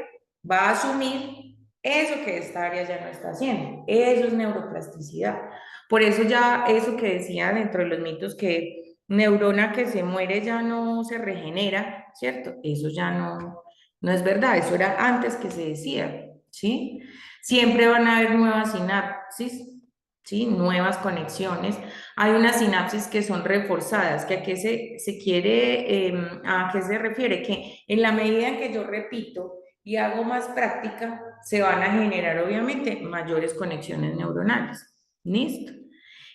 va a asumir eso que esta área ya no está haciendo. Eso es neuroplasticidad. Por eso ya eso que decía dentro de los mitos que neurona que se muere ya no se regenera, ¿cierto? Eso ya no es verdad, eso era antes que se decía. ¿Sí? Siempre van a haber nuevas sinapsis, ¿sí? Nuevas conexiones. Hay unas sinapsis que son reforzadas, que a qué se quiere, a qué se refiere, que en la medida en que yo repito y hago más práctica, se van a generar obviamente mayores conexiones neuronales. ¿Listo?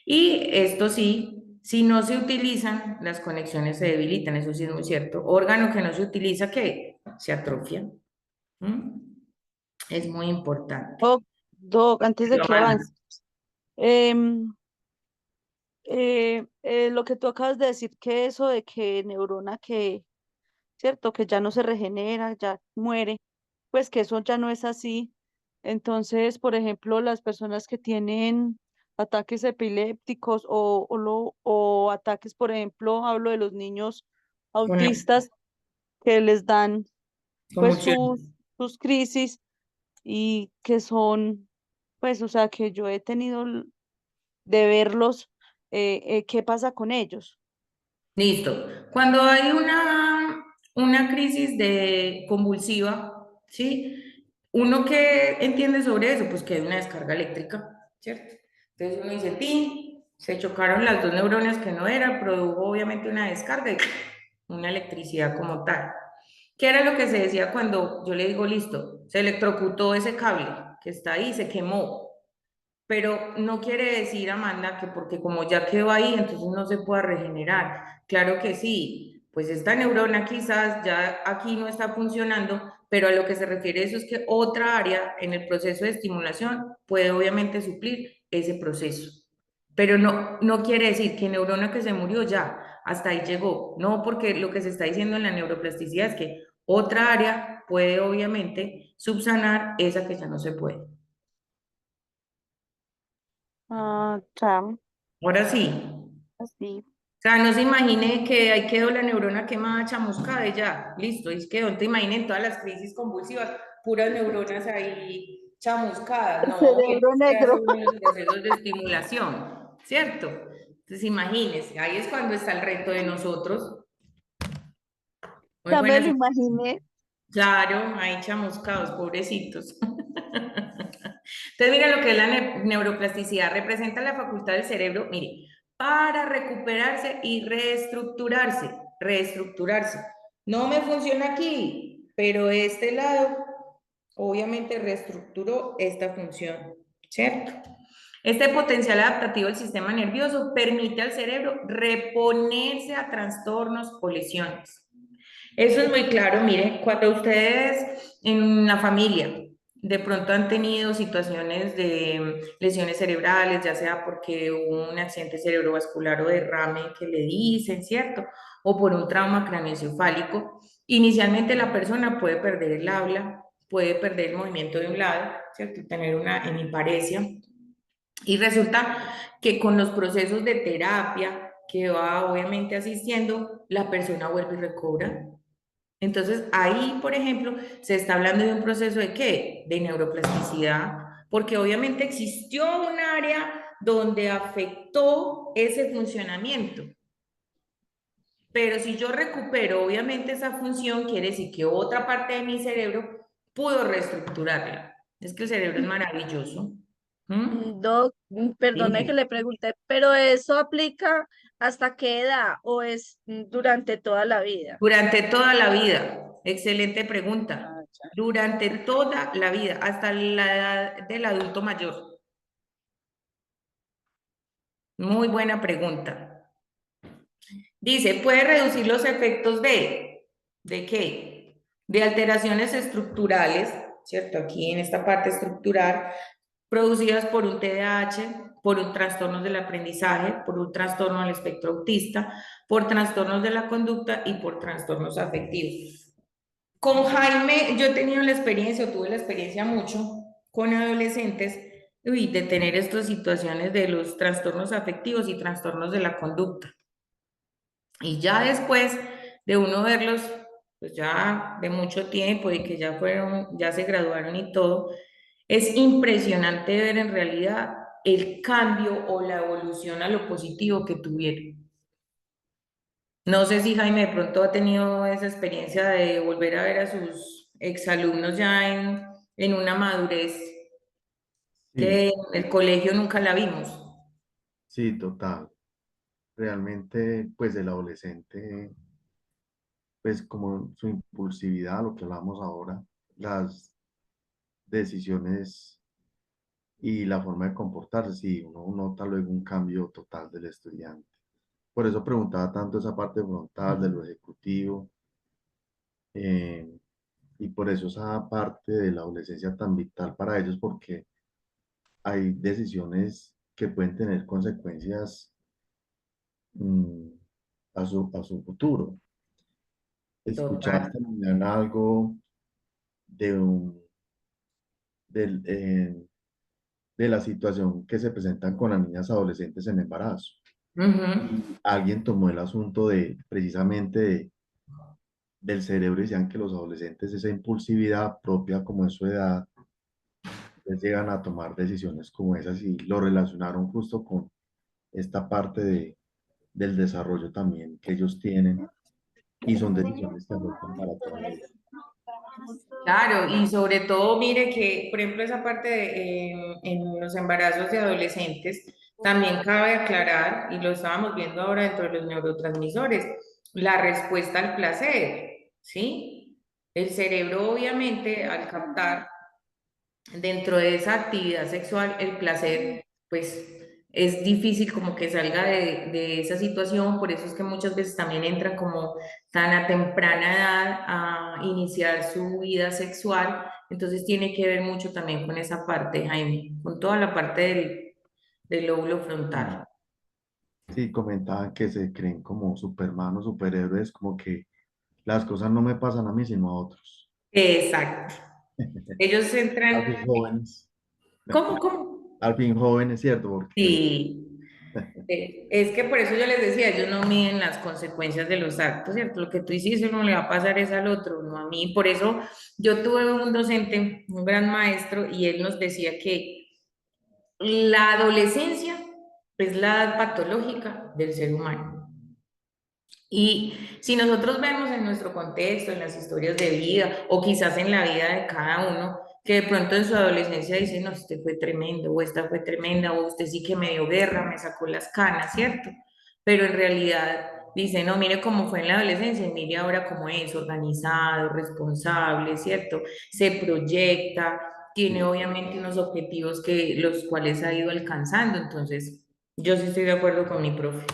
Y esto sí, si no se utilizan, las conexiones se debilitan, eso sí es muy cierto. Órgano que no se utiliza, ¿qué? Se atrofia. Es muy importante. Doc, antes de Lo que manda. avance, lo que tú acabas de decir, que eso de que neurona que, cierto, que ya no se regenera, ya muere, pues que eso ya no es así. Entonces, por ejemplo, las personas que tienen ataques epilépticos o ataques, por ejemplo, hablo de los niños Con autistas que les dan pues convulsiones. sus crisis y que son, pues, o sea, que yo he tenido de verlos, qué pasa con ellos. Listo. Cuando hay una crisis de convulsiva, ¿sí? Uno que entiende sobre eso, pues que hay una descarga eléctrica, ¿cierto? Entonces uno dice, ¡tin! Se chocaron las dos neuronas que no era, produjo obviamente una descarga y una electricidad como tal. ¿Qué era lo que se decía cuando yo le digo, listo, se electrocutó ese cable que está ahí, se quemó? Pero no quiere decir, Amanda, que porque como ya quedó ahí, entonces no se pueda regenerar. Claro que sí, pues esta neurona quizás ya aquí no está funcionando, pero a lo que se refiere eso es que otra área en el proceso de estimulación puede obviamente suplir ese proceso. Pero no quiere decir que neurona que se murió ya, hasta ahí llegó. No, porque lo que se está diciendo en la neuroplasticidad es que otra área puede obviamente subsanar esa que ya no se puede. Ah, ya, Ahora sí. así. O sea, no se imagine que ahí quedó la neurona quemada, chamuscada y ya, listo, y quedó. No te imaginen todas las crisis convulsivas, puras neuronas ahí chamuscadas. El No, cerebro se hace negro. unos procesos de estimulación, ¿cierto? Entonces, imagínense, ahí es cuando está el reto de nosotros. Muy Ya me bueno, lo imaginé. claro, ahí chamuscados, pobrecitos. Entonces, mira lo que es la neuroplasticidad. Representa la facultad del cerebro, mire, para recuperarse y reestructurarse. Reestructurarse. No me funciona aquí, pero este lado obviamente reestructuró esta función, ¿cierto? Este potencial adaptativo del sistema nervioso permite al cerebro reponerse a trastornos o lesiones. Eso es muy claro, mire, cuando ustedes en la familia de pronto han tenido situaciones de lesiones cerebrales, ya sea porque hubo un accidente cerebrovascular o derrame que le dicen, ¿cierto? O por un trauma craneoencefálico. Inicialmente la persona puede perder el habla, puede perder el movimiento de un lado, ¿cierto? Tener una hemiparesia. Y resulta que con los procesos de terapia que va obviamente asistiendo, la persona vuelve y recobra. Entonces, ahí, por ejemplo, se está hablando de un proceso de ¿qué? De neuroplasticidad, porque obviamente existió un área donde afectó ese funcionamiento. Pero si yo recupero, obviamente, esa función, quiere decir que otra parte de mi cerebro pudo reestructurarla. Es que el cerebro es maravilloso. ¿Mm? Doc, perdone que Dime. le pregunte, pero ¿eso aplica hasta qué edad o es durante toda la vida? Durante toda la vida. Excelente pregunta. Ah, ya. Durante toda la vida, hasta la edad del adulto mayor. Muy buena pregunta. Dice, puede reducir los efectos ¿de qué? De alteraciones estructurales, ¿cierto? Aquí en esta parte estructural, producidas por un TDAH, por un trastorno del aprendizaje, por un trastorno del espectro autista, por trastornos de la conducta y por trastornos afectivos. Con Jaime, yo he tenido la experiencia, o tuve la experiencia mucho con adolescentes, de tener estas situaciones de los trastornos afectivos y trastornos de la conducta. Y ya después de uno verlos, pues ya de mucho tiempo y que ya fueron, ya se graduaron y todo, es impresionante ver en realidad el cambio o la evolución a lo positivo que tuvieron. No sé si Jaime de pronto ha tenido esa experiencia de volver a ver a sus exalumnos ya en una madurez Sí, que en el colegio nunca la vimos. sí, total. Realmente, pues el adolescente, pues como su impulsividad, lo que hablamos ahora, las decisiones y la forma de comportarse, sí, uno nota luego un cambio total del estudiante. Por eso preguntaba tanto esa parte frontal de lo ejecutivo, eh, y por eso esa parte de la adolescencia tan vital para ellos, porque hay decisiones que pueden tener consecuencias mm, a su futuro. Escuchaba Total. esta mañana algo de, del, de la situación que se presentan con las niñas adolescentes en embarazo. Ujú. Y alguien tomó el asunto de precisamente del cerebro y decían que los adolescentes, esa impulsividad propia como en su edad, les llegan a tomar decisiones como esas y lo relacionaron justo con esta parte del desarrollo también que ellos tienen y son decisiones que afectan para toda la vida. Claro, y sobre todo, mire que, por ejemplo, esa parte en los embarazos de adolescentes, también cabe aclarar, y lo estábamos viendo ahora dentro de los neurotransmisores, la respuesta al placer, ¿sí? El cerebro, obviamente, al captar dentro de esa actividad sexual, el placer, pues es difícil como que salga de esa situación, por eso es que muchas veces también entran como tan a temprana edad a iniciar su vida sexual, entonces tiene que ver mucho también con esa parte, Jaime, con toda la parte del lóbulo Mm. frontal. Sí, comentaban que se creen como Superman o superhéroes, como que las cosas no me pasan a mí, sino a otros. Exacto. Ellos Al entran, fin jóvenes, ¿cómo, cómo? al fin jóvenes, ¿cierto? Porque Sí. Es que por eso yo les decía, ellos no miden las consecuencias de los actos, ¿cierto? Lo que tú hiciste no le va a pasar es al otro, no a mí. Por eso yo tuve un docente, un gran maestro, y él nos decía que la adolescencia es la edad patológica del ser humano. Y si nosotros vemos en nuestro contexto, en las historias de vida, o quizás en la vida de cada uno, que de pronto en su adolescencia dice, no, este fue tremendo, o esta fue tremenda, o usted sí que me dio guerra, me sacó las canas, ¿cierto? Pero en realidad dice, no, mire cómo fue en la adolescencia, y mire ahora cómo es, organizado, responsable, ¿cierto? Se proyecta, tiene sí, obviamente unos objetivos que los cuales ha ido alcanzando, entonces yo sí estoy de acuerdo con mi profe.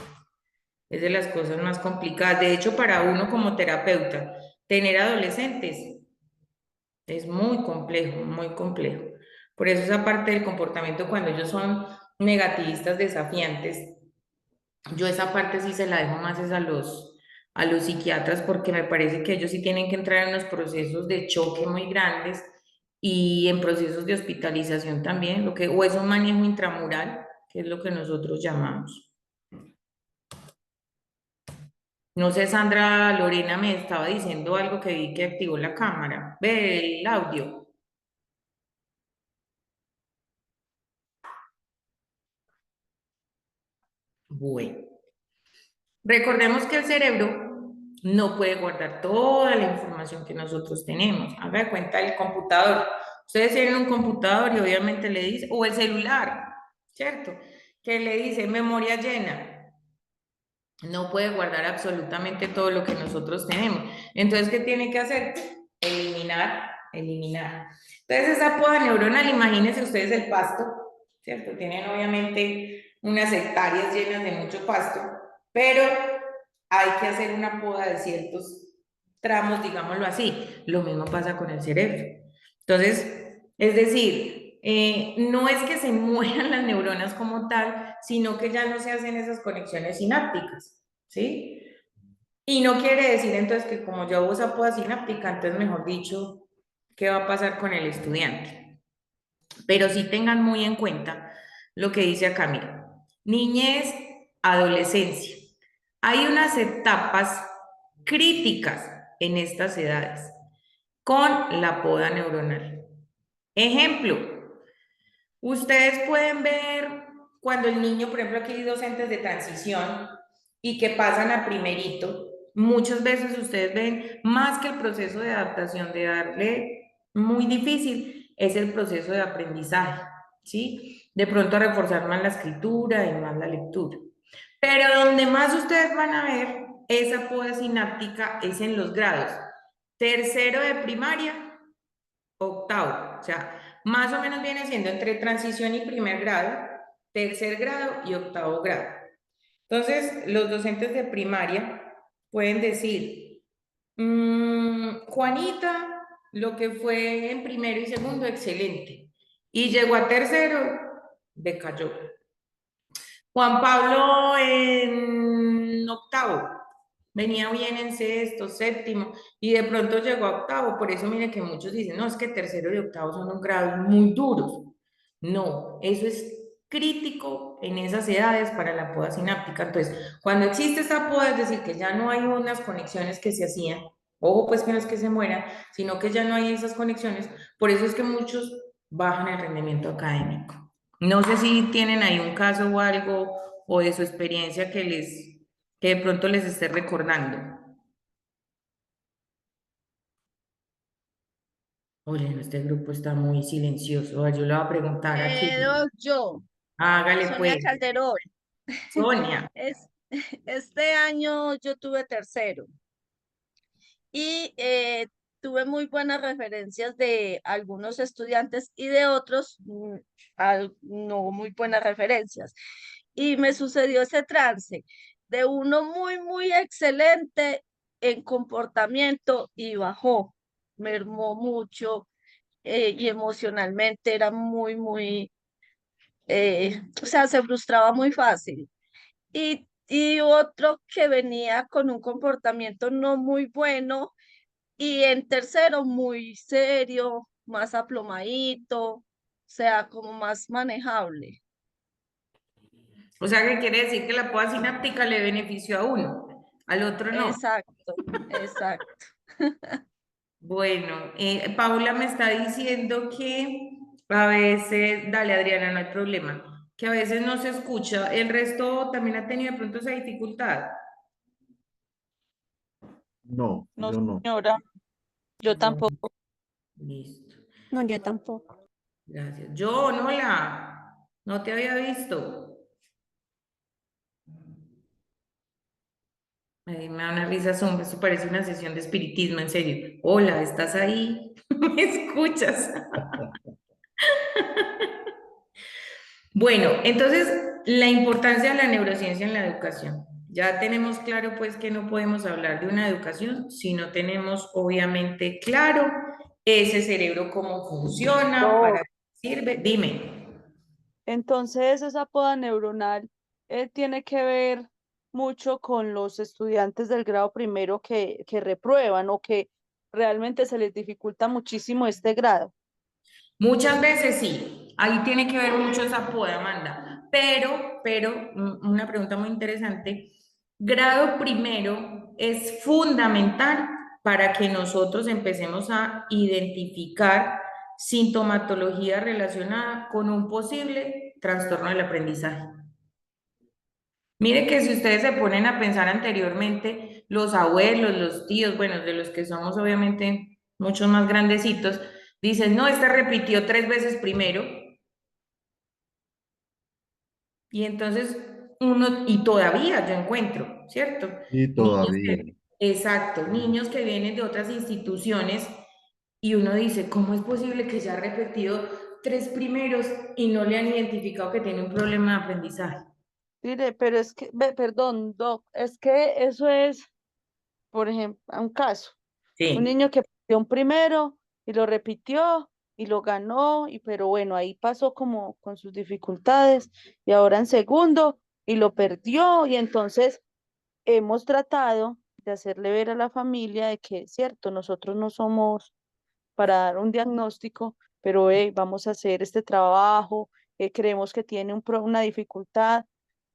Es de las cosas más complicadas. De hecho, para uno como terapeuta, tener adolescentes Es muy complejo, muy complejo. Por eso esa parte del comportamiento, cuando ellos son negativistas desafiantes, yo esa parte sí se la dejo más es a los psiquiatras porque me parece que ellos sí tienen que entrar en unos procesos de choque muy grandes y en procesos de hospitalización también, o es un manejo intramural, que es lo que nosotros llamamos. No sé, Sandra Lorena me estaba diciendo algo que vi que activó la cámara. Ve el audio. Bueno. Recordemos que el cerebro no puede guardar toda la información que nosotros tenemos. Haga de cuenta el computador. Ustedes tienen un computador y obviamente le dice, o el celular, ¿cierto? Que le dice memoria llena. No puede guardar absolutamente todo lo que nosotros tenemos. Entonces, ¿qué tiene que hacer? Eliminar, eliminar. Entonces, esa poda neuronal, imagínense ustedes el pasto, ¿cierto? Tienen obviamente unas hectáreas llenas de mucho pasto, pero hay que hacer una poda de ciertos tramos, digámoslo así. Lo mismo pasa con el cerebro. Entonces, es decir, no es que se mueran las neuronas como tal, sino que ya no se hacen esas conexiones sinápticas, ¿sí? Y no quiere decir entonces que como ya hubo esa poda sináptica, entonces mejor dicho, ¿qué va a pasar con el estudiante? Pero sí tengan muy en cuenta lo que dice acá, mira, niñez, adolescencia. Hay unas etapas críticas en estas edades con la poda neuronal. Ejemplo, ustedes pueden ver cuando el niño, por ejemplo, aquí hay docentes de transición y que pasan a primerito, muchas veces ustedes ven más que el proceso de adaptación de darle muy difícil, es el proceso de aprendizaje, ¿sí? De pronto a reforzar más la escritura y más la lectura. Pero donde más ustedes van a ver esa poda sináptica es en los grados. Tercero de primaria, octavo. O sea, más o menos viene siendo entre transición y primer grado, tercer grado y octavo grado. Entonces, los docentes de primaria pueden decir, Juanita, lo que fue en primero y segundo, excelente. Y llegó a tercero, decayó. Juan Pablo en octavo, venía bien en sexto, séptimo, y de pronto llegó a octavo. Por eso mire que muchos dicen, no, es que tercero y octavo son unos grados muy duros. No, eso es crítico en esas edades para la poda sináptica. Entonces, cuando existe esta poda, es decir, que ya no hay unas conexiones que se hacían, ojo pues que no es que se mueran, sino que ya no hay esas conexiones, por eso es que muchos bajan el rendimiento académico. No sé si tienen ahí un caso o algo, o de su experiencia que de pronto les esté recordando. Oye, este grupo está muy silencioso. Yo le voy a preguntar aquí. Yo, Hágale Sonia pues, Calderón. Sonia. Este año yo tuve tercero y tuve muy buenas referencias de algunos estudiantes y de otros no muy buenas referencias. Y me sucedió ese trance de uno muy, muy excelente en comportamiento y bajó, mermó mucho y emocionalmente era muy, muy, o sea, se frustraba muy fácil. Y otro que venía con un comportamiento no muy bueno y en tercero muy serio, más aplomadito, o sea, como más manejable. O sea, ¿qué quiere decir? Que la poda sináptica le benefició a uno, al otro no. Exacto, exacto. Bueno, Paula me está diciendo que a veces, dale Adriana, no hay problema, que a veces no se escucha. ¿El resto también ha tenido de pronto esa dificultad? No, No, yo no. señora, yo Bueno, tampoco. listo. No, yo tampoco. Gracias. Yo, Nola, no te había visto. Me da una risa sombra, esto parece una sesión de espiritismo, en serio. Hola, ¿estás ahí? ¿Me escuchas? Bueno, entonces, la importancia de la neurociencia en la educación. Ya tenemos claro, pues, que no podemos hablar de una educación si no tenemos, obviamente, claro ese cerebro cómo funciona, para Doc, qué sirve. Dime. entonces esa poda neuronal tiene que ver mucho con los estudiantes del grado primero que reprueban o que realmente se les dificulta muchísimo este grado. Muchas veces sí, ahí tiene que ver mucho esa poda, Amanda. Pero, una pregunta muy interesante. Grado primero es fundamental para que nosotros empecemos a identificar sintomatología relacionada con un posible trastorno del aprendizaje. Mire que si ustedes se ponen a pensar anteriormente, los abuelos, los tíos, bueno, de los que somos obviamente muchos más grandecitos, dicen, no, este repitió 3 veces primero. Y entonces uno, y todavía yo encuentro, ¿cierto? Y Niños todavía. que, exacto, niños que vienen de otras instituciones y uno dice, ¿cómo es posible que ya ha repetido 3 primeros y no le han identificado que tiene un problema de aprendizaje? Mire, pero es que, perdón, Doc, es que eso es, por ejemplo, un caso. Un Sí. niño que partió un primero y lo repitió y lo ganó, y pero bueno, ahí pasó como con sus dificultades y ahora en segundo y lo perdió y entonces hemos tratado de hacerle ver a la familia de que, cierto, nosotros no somos para dar un diagnóstico, pero vamos a hacer este trabajo, creemos que tiene una dificultad,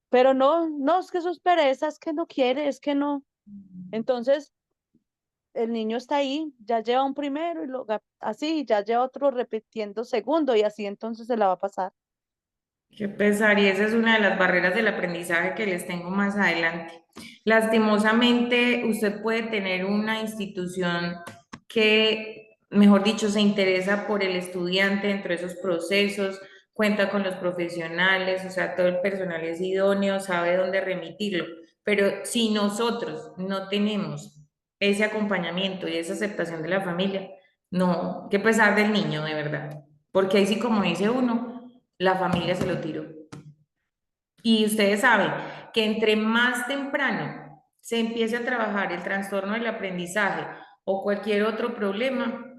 pero no, no, es que eso es pereza, es que no quiere, es que no. Entonces, el niño está ahí, ya lleva un primero y así, ya lleva otro repitiendo segundo y así entonces se la va a pasar. Qué pesar, y esa es una de las barreras del aprendizaje que les tengo más adelante. Lastimosamente, usted puede tener una institución que, mejor dicho, se interesa por el estudiante dentro de esos procesos, cuenta con los profesionales, o sea, todo el personal es idóneo, sabe dónde remitirlo, pero si nosotros no tenemos ese acompañamiento y esa aceptación de la familia, no, qué pesar del niño, de verdad, porque ahí sí, como dice uno, la familia se lo tiró. Y ustedes saben que entre más temprano se empiece a trabajar el trastorno del aprendizaje o cualquier otro problema,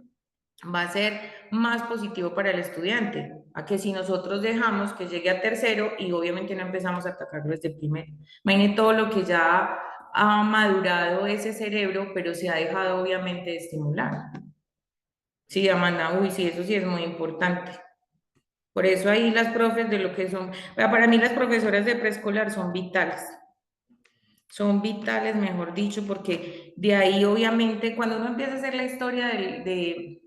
va a ser más positivo para el estudiante, a que si nosotros dejamos que llegue a tercero y obviamente no empezamos a atacarlo desde primero. Imaginen todo lo que ya ha madurado ese cerebro, pero se ha dejado obviamente de estimular. Sí, Amanda, uy, sí, eso sí es muy importante. Por eso ahí las profes de lo que son, para mí las profesoras de preescolar son vitales, mejor dicho, porque de ahí obviamente cuando uno empieza a hacer la historia de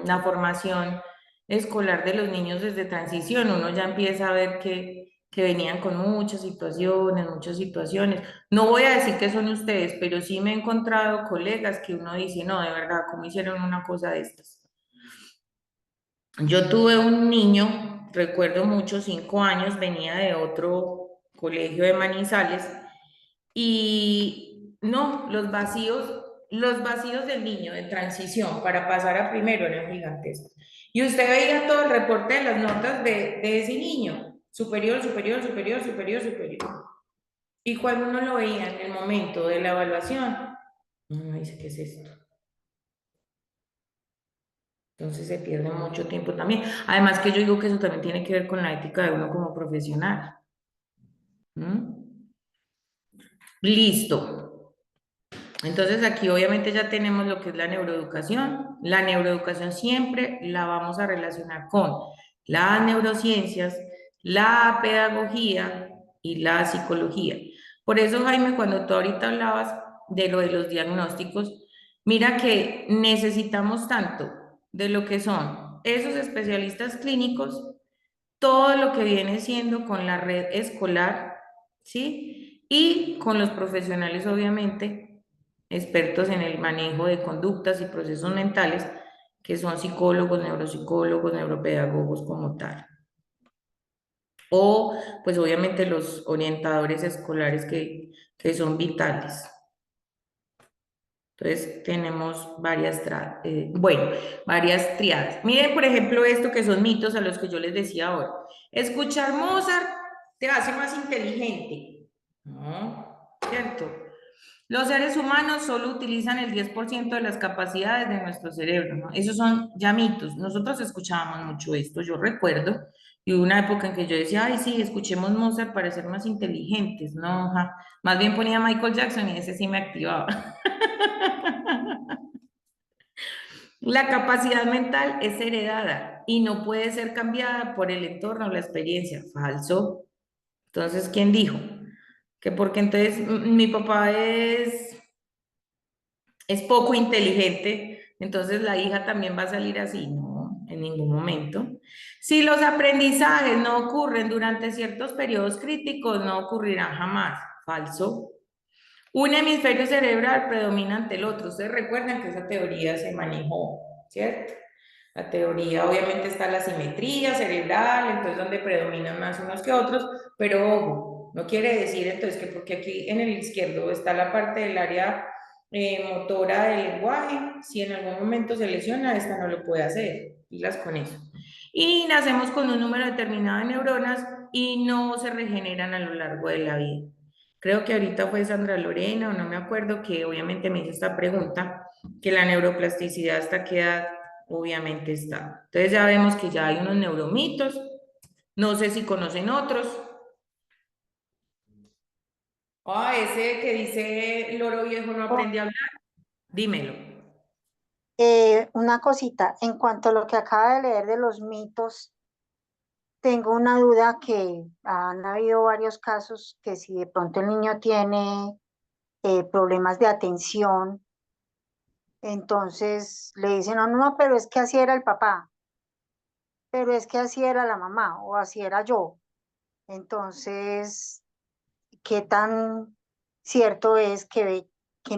la formación escolar de los niños desde transición, uno ya empieza a ver que venían con muchas situaciones. No voy a decir que son ustedes, pero sí me he encontrado colegas que uno dice, no, de verdad, ¿cómo hicieron una cosa de estas? Yo tuve un niño, recuerdo mucho, 5 años, venía de otro colegio de Manizales y no, los vacíos del niño de transición para pasar a primero eran gigantescos. Y usted veía todo el reporte de las notas de ese niño, superior, superior, superior, superior, superior. Y cuando uno lo veía en el momento de la evaluación, uno dice, ¿qué es esto? Entonces se pierde mucho tiempo también. Además que yo digo que eso también tiene que ver con la ética de uno como profesional. ¿Mm? Listo. Entonces aquí obviamente ya tenemos lo que es la neuroeducación. La neuroeducación siempre la vamos a relacionar con las neurociencias, la pedagogía y la psicología. Por eso, Jaime, cuando tú ahorita hablabas de lo de los diagnósticos, mira que necesitamos tanto de lo que son esos especialistas clínicos, todo lo que viene siendo con la red escolar, ¿sí? Y con los profesionales, obviamente, expertos en el manejo de conductas y procesos mentales, que son psicólogos, neuropsicólogos, neuropedagogos como tal. O, pues obviamente, los orientadores escolares que son vitales. Entonces tenemos varias triadas. Miren, por ejemplo, esto que son mitos a los que yo les decía ahora. Escuchar Mozart te hace más inteligente. No, ¿cierto? Los seres humanos solo utilizan el 10% de las capacidades de nuestro cerebro, ¿no? Esos son ya mitos. Nosotros escuchábamos mucho esto, yo recuerdo, y hubo una época en que yo decía, ay, sí, escuchemos Mozart para ser más inteligentes, no, ja. Más bien ponía Michael Jackson y ese sí me activaba. La capacidad mental es heredada y no puede ser cambiada por el entorno o la experiencia. Falso. Entonces, ¿quién dijo? Que porque entonces mi papá es poco inteligente, entonces la hija también va a salir así, no, en ningún momento. Si los aprendizajes no ocurren durante ciertos periodos críticos, no ocurrirán jamás. Falso. Un hemisferio cerebral predomina ante el otro. Ustedes recuerdan que esa teoría se manejó, ¿cierto? La teoría, obviamente, está la simetría cerebral, entonces donde predominan más unos que otros, pero ojo, no quiere decir entonces que porque aquí en el izquierdo está la parte del área motora del lenguaje, si en algún momento se lesiona, esta no lo puede hacer, pilas con eso. Y nacemos con un número determinado de neuronas y no se regeneran a lo largo de la vida. Creo que ahorita fue Sandra Lorena, o no me acuerdo, que obviamente me hizo esta pregunta, que la neuroplasticidad hasta qué edad obviamente está. Entonces ya vemos que ya hay unos neuromitos, no sé si conocen otros. Ah, ese que dice loro viejo no aprende a hablar, dímelo. Una cosita, en cuanto a lo que acaba de leer de los mitos, tengo una duda que han habido varios casos que si de pronto el niño tiene problemas de atención, entonces le dicen, no, no, pero es que así era el papá, pero es que así era la mamá o así era yo. Entonces, ¿qué tan cierto es que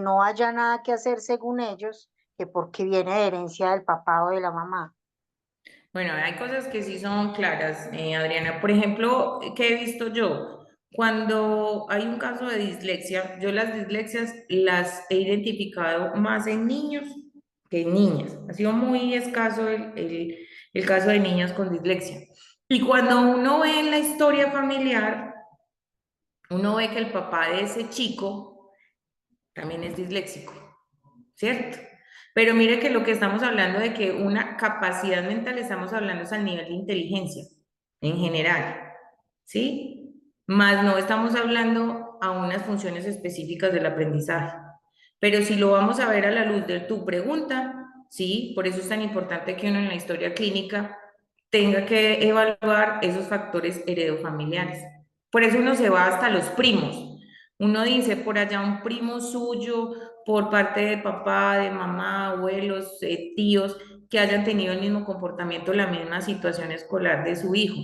no haya nada que hacer según ellos, que porque viene de herencia del papá o de la mamá? Bueno, hay cosas que sí son claras, Adriana. Por ejemplo, ¿qué he visto yo? Cuando hay un caso de dislexia, yo las dislexias las he identificado más en niños que en niñas. Ha sido muy escaso el caso de niños con dislexia. Y cuando uno ve en la historia familiar, uno ve que el papá de ese chico también es disléxico, ¿cierto? Pero mire que lo que estamos hablando de que una capacidad mental, estamos hablando es al nivel de inteligencia en general, ¿sí? Más no estamos hablando a unas funciones específicas del aprendizaje. Pero si lo vamos a ver a la luz de tu pregunta, sí, por eso es tan importante que uno en la historia clínica tenga que evaluar esos factores heredofamiliares. Por eso uno se va hasta los primos. Uno dice por allá un primo suyo, por parte de papá, de mamá, abuelos, tíos, que hayan tenido el mismo comportamiento, la misma situación escolar de su hijo.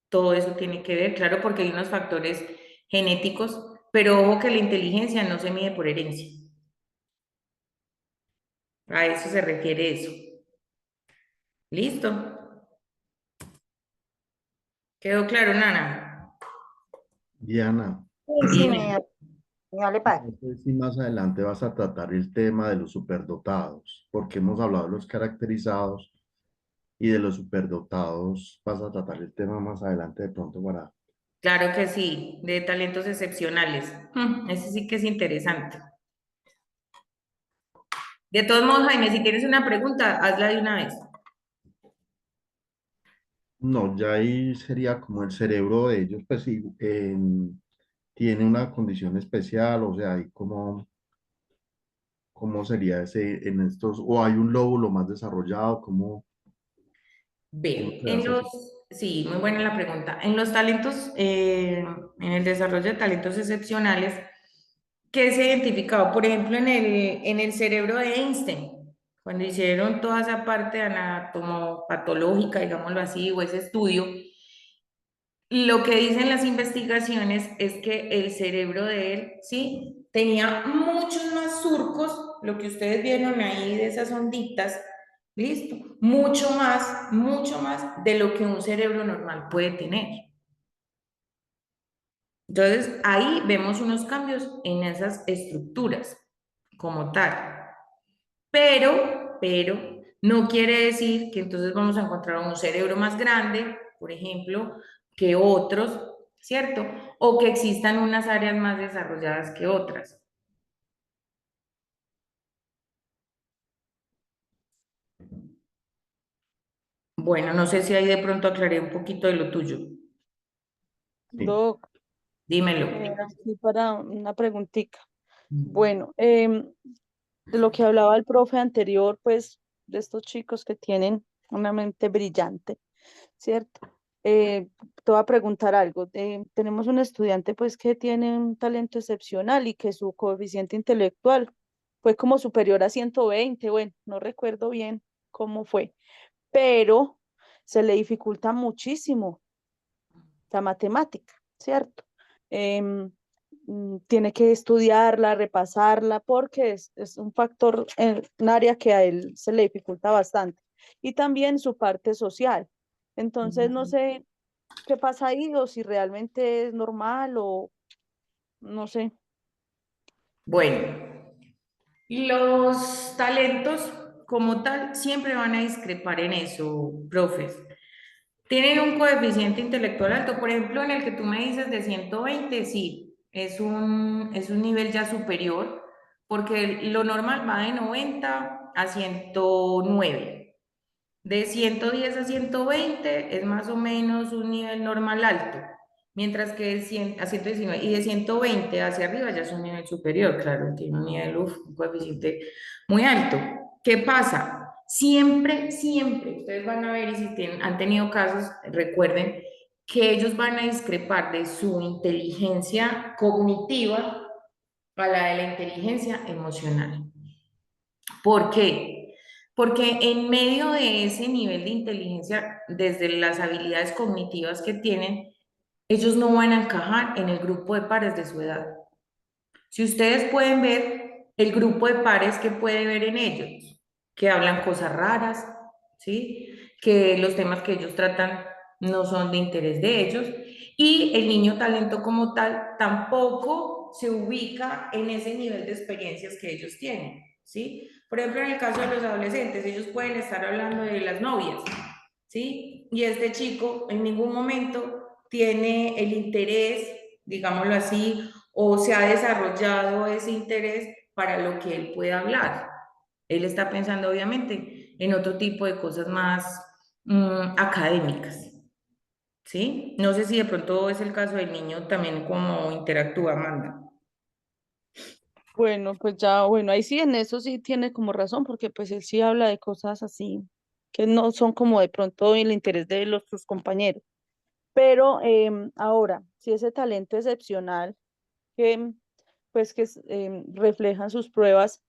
Todo eso tiene que ver, claro, porque hay unos factores genéticos, pero ojo que la inteligencia no se mide por herencia. A eso se refiere eso. ¿Listo? ¿Quedó claro, Nana? Diana, Sí, Dime. me vale paz. no sé si más adelante vas a tratar el tema de los superdotados, porque hemos hablado de los caracterizados y de los superdotados. Vas a tratar el tema más adelante de pronto para... Claro que sí, de talentos excepcionales. Ese sí que es interesante. De todos modos, Jaime, si tienes una pregunta, hazla de una vez. No, ya ahí sería como el cerebro de ellos, pues sí, tiene una condición especial, o sea, ahí como, ¿cómo sería ese en estos, o hay un lóbulo más desarrollado, cómo Ve, se hace eso? sí, muy buena la pregunta. En los talentos, en el desarrollo de talentos excepcionales, ¿qué se ha identificado? Por ejemplo, en el cerebro de Einstein, cuando hicieron toda esa parte anatomopatológica, digámoslo así, o ese estudio, lo que dicen las investigaciones es que el cerebro de él, sí, tenía muchos más surcos, lo que ustedes vieron ahí de esas onditas, listo, mucho más de lo que un cerebro normal puede tener. Entonces, ahí vemos unos cambios en esas estructuras como tal. Pero, no quiere decir que entonces vamos a encontrar un cerebro más grande, por ejemplo, que otros, ¿cierto? O que existan unas áreas más desarrolladas que otras. Bueno, no sé si ahí de pronto aclaré un poquito de lo tuyo. Sí. Doc, Dímelo. aquí para una preguntita. Mm. Bueno, de lo que hablaba el profe anterior, pues de estos chicos que tienen una mente brillante, ¿cierto? Te voy a preguntar algo. Tenemos un estudiante pues que tiene un talento excepcional y que su coeficiente intelectual fue como superior a 120. Bueno, no recuerdo bien cómo fue, pero se le dificulta muchísimo la matemática, ¿cierto? Em, Tiene que estudiarla, repasarla, porque es un factor, un área que a él se le dificulta bastante. Y también su parte social. Entonces, no sé qué pasa ahí o si realmente es normal o no sé. Bueno, los talentos como tal siempre van a discrepar en eso, profes. Tienen un coeficiente intelectual alto, por ejemplo, en el que tú me dices de 120, sí, es un nivel ya superior, porque lo normal va de 90 a 109. De 110 a 120 es más o menos un nivel normal alto, mientras que de 100 a 119 y de 120 hacia arriba ya es un nivel superior, claro, tiene un nivel, un coeficiente muy alto. ¿Qué pasa? Siempre, siempre, ustedes van a ver y si han tenido casos, recuerden que ellos van a discrepar de su inteligencia cognitiva a la de la inteligencia emocional. ¿Por qué? Porque en medio de ese nivel de inteligencia, desde las habilidades cognitivas que tienen, ellos no van a encajar en el grupo de pares de su edad. Si ustedes pueden ver el grupo de pares que puede ver en ellos, que hablan cosas raras, ¿sí? Que los temas que ellos tratan no son de interés de ellos, y el niño talento como tal tampoco se ubica en ese nivel de experiencias que ellos tienen, ¿sí? Por ejemplo, en el caso de los adolescentes, ellos pueden estar hablando de las novias, ¿sí? Y este chico en ningún momento tiene el interés, digámoslo así, o se ha desarrollado ese interés para lo que él pueda hablar. Él está pensando obviamente en otro tipo de cosas más académicas, ¿sí? No sé si de pronto es el caso del niño también como interactúa, Amanda. Bueno, pues ya, bueno, ahí sí en eso sí tiene como razón, porque pues él sí habla de cosas así que no son como de pronto el interés de sus compañeros. Pero ahora, si ese talento excepcional que pues que reflejan sus pruebas,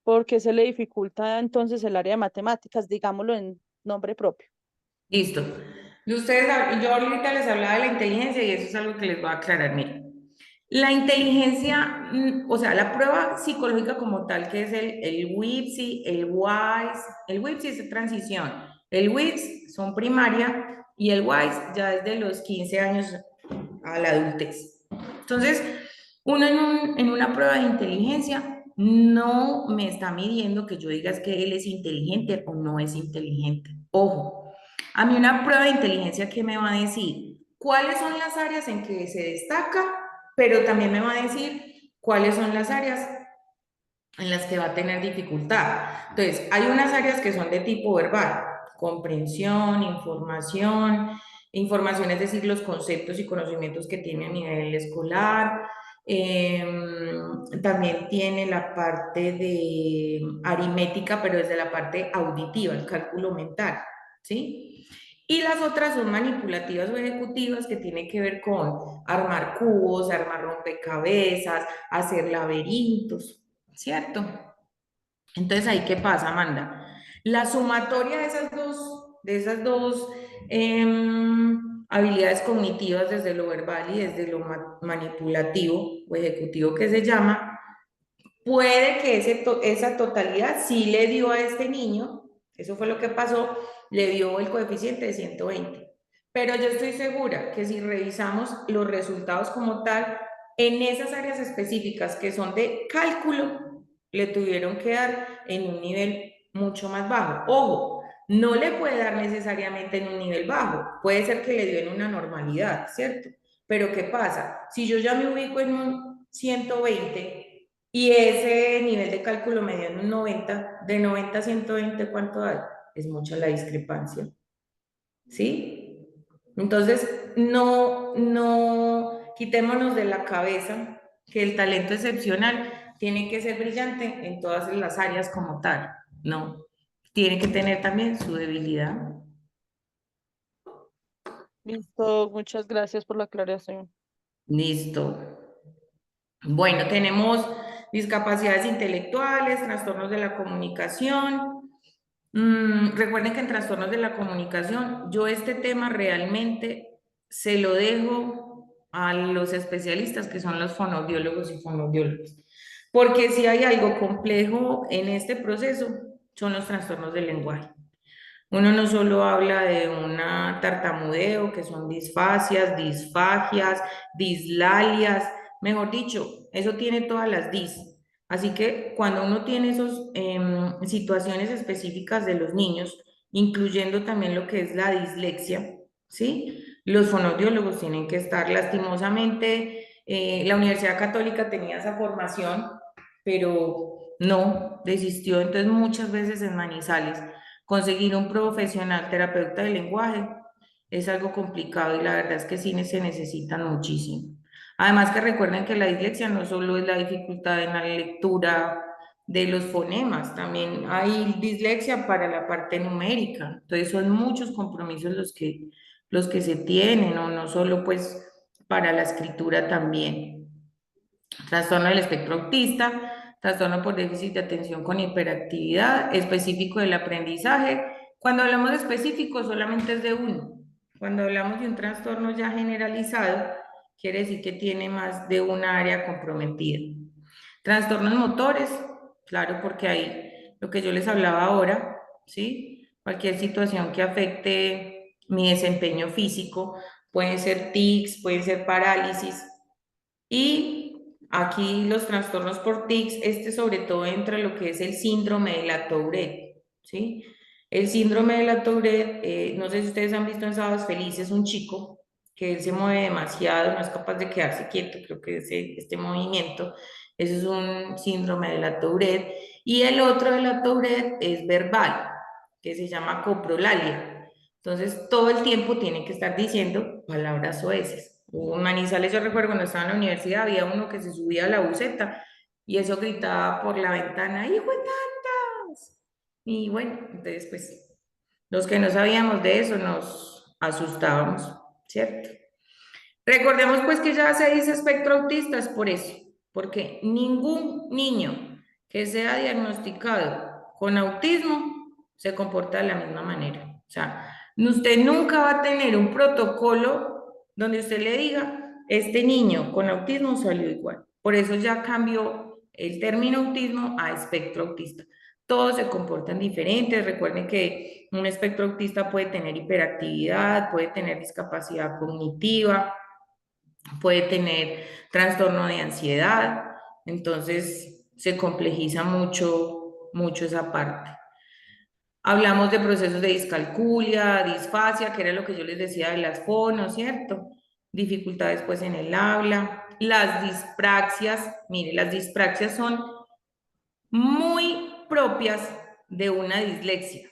porque se le dificulta entonces el área de matemáticas, digámoslo en nombre propio. Listo. Y ustedes, yo ahorita les hablaba de la inteligencia y eso es algo que les voy a aclarar. Miren, la inteligencia, o sea, la prueba psicológica como tal, que es el WIPSI, el WISE, el WIPSI es de transición, el WISE son primaria y el WISE ya es de los 15 años a la adultez. Entonces, uno en una prueba de inteligencia no me está midiendo que yo diga es que él es inteligente o no es inteligente. Ojo, a mí una prueba de inteligencia que me va a decir cuáles son las áreas en que se destaca, pero también me va a decir cuáles son las áreas en las que va a tener dificultad. Entonces, hay unas áreas que son de tipo verbal, comprensión, información es decir, los conceptos y conocimientos que tiene a nivel escolar. También tiene la parte de aritmética, pero desde la parte auditiva, el cálculo mental, ¿sí? Y las otras son manipulativas o ejecutivas que tienen que ver con armar cubos, armar rompecabezas, hacer laberintos, ¿cierto? Entonces, ¿ahí qué pasa, Amanda? La sumatoria de esas dos habilidades cognitivas desde lo verbal y desde lo manipulativo o ejecutivo que se llama, puede que esa totalidad sí le dio a este niño, eso fue lo que pasó, le dio el coeficiente de 120. Pero yo estoy segura que si revisamos los resultados como tal, en esas áreas específicas que son de cálculo, le tuvieron que dar en un nivel mucho más bajo. Ojo, no le puede dar necesariamente en un nivel bajo, puede ser que le dio en una normalidad, ¿cierto? Pero ¿qué pasa? Si yo ya me ubico en un 120 y ese nivel de cálculo me dio en un 90, de 90 a 120, ¿cuánto hay? Es mucha la discrepancia. ¿sí? Entonces, no quitémonos de la cabeza que el talento excepcional tiene que ser brillante en todas las áreas como tal, no, tiene que tener también su debilidad. Listo, muchas gracias por la aclaración. Listo. Bueno, tenemos discapacidades intelectuales, trastornos de la comunicación. Recuerden que en trastornos de la comunicación, yo este tema realmente se lo dejo a los especialistas que son los fonoaudiólogos y fonoaudiólogas. Porque si hay algo complejo en este proceso, son los trastornos del lenguaje. Uno no solo habla de una tartamudeo, que son disfasias, disfagias, dislalias, mejor dicho, eso tiene todas las dis. Así que cuando uno tiene esas situaciones específicas de los niños, incluyendo también lo que es la dislexia, ¿sí? Los fonoaudiólogos tienen que estar lastimosamente. La Universidad Católica tenía esa formación, pero no, desistió. Entonces muchas veces en Manizales conseguir un profesional terapeuta del lenguaje es algo complicado y la verdad es que sí se necesitan muchísimo. Además que recuerden que la dislexia no solo es la dificultad en la lectura de los fonemas, también hay dislexia para la parte numérica. Entonces son muchos compromisos los que se tienen, o no solo pues para la escritura también. Trastorno del espectro autista, trastorno por déficit de atención con hiperactividad, específico del aprendizaje. Cuando hablamos de específico, solamente es de uno. Cuando hablamos de un trastorno ya generalizado, quiere decir que tiene más de una área comprometida. Trastornos motores, claro, porque hay lo que yo les hablaba ahora, ¿sí? Cualquier situación que afecte mi desempeño físico, pueden ser tics, pueden ser parálisis, y aquí los trastornos por tics, este sobre todo entra en lo que es el síndrome de la Tourette, ¿sí? El síndrome de la Tourette, no sé si ustedes han visto en Sábados Felices un chico que él se mueve demasiado, no es capaz de quedarse quieto, creo que este movimiento, eso es un síndrome de la Tourette. Y el otro de la Tourette es verbal, que se llama coprolalia. Entonces, todo el tiempo tiene que estar diciendo palabras soeces. En Manizales, yo recuerdo cuando estaba en la universidad, había uno que se subía a la buseta y eso gritaba por la ventana, ¡hijo de tantas! Y bueno, entonces, pues, los que no sabíamos de eso nos asustábamos, ¿cierto? Recordemos, pues, que ya se dice espectro autista, es por eso, porque ningún niño que sea diagnosticado con autismo se comporta de la misma manera. O sea, usted nunca va a tener un protocolo donde usted le diga, este niño con autismo salió igual. Por eso ya cambió el término autismo a espectro autista. Todos se comportan diferentes. Recuerden que un espectro autista puede tener hiperactividad, puede tener discapacidad cognitiva, puede tener trastorno de ansiedad. Entonces se complejiza mucho esa parte. Hablamos de procesos de discalculia, disfasia, que era lo que yo les decía de las fonos, ¿cierto? Dificultades pues en el habla. Las dispraxias, mire, las dispraxias son muy propias de una dislexia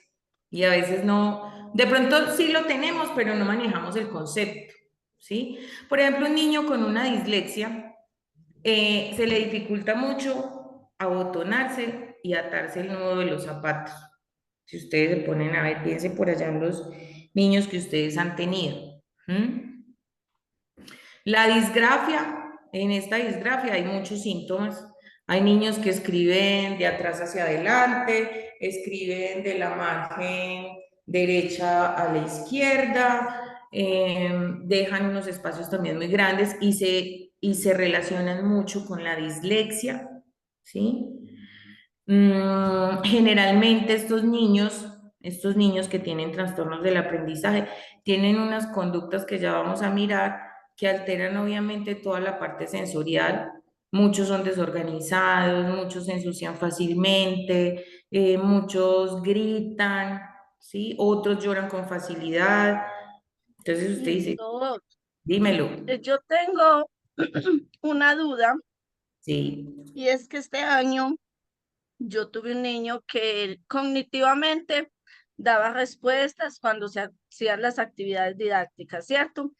y a veces no, de pronto sí lo tenemos, pero no manejamos el concepto, ¿sí? Por ejemplo, un niño con una dislexia se le dificulta mucho abotonarse y atarse el nudo de los zapatos. Si ustedes se ponen a ver, piensen por allá en los niños que ustedes han tenido. La disgrafia, en esta disgrafia hay muchos síntomas. Hay niños que escriben de atrás hacia adelante, escriben de la margen derecha a la izquierda, dejan unos espacios también muy grandes y se relacionan mucho con la dislexia, ¿sí? Generalmente estos niños que tienen trastornos del aprendizaje, tienen unas conductas que ya vamos a mirar que alteran obviamente toda la parte sensorial. Muchos son desorganizados, muchos se ensucian fácilmente, muchos gritan, ¿sí? Otros lloran con facilidad. Entonces usted dice, Listo. dímelo. Yo tengo una duda Sí, y es que este año yo tuve un niño que cognitivamente daba respuestas cuando se hacían las actividades didácticas, ¿cierto?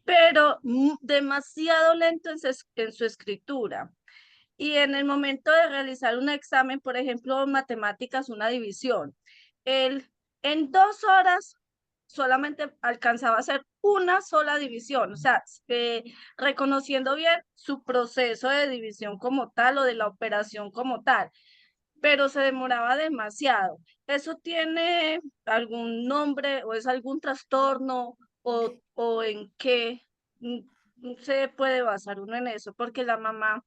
Pero demasiado lento en su escritura. Y en el momento de realizar un examen, por ejemplo, en matemáticas, una división, él en 2 horas solamente alcanzaba a hacer una sola división, o sea, reconociendo bien su proceso de división como tal o de la operación como tal, pero se demoraba demasiado. ¿Eso tiene algún nombre o es algún trastorno o en qué se puede basar uno en eso? Porque la mamá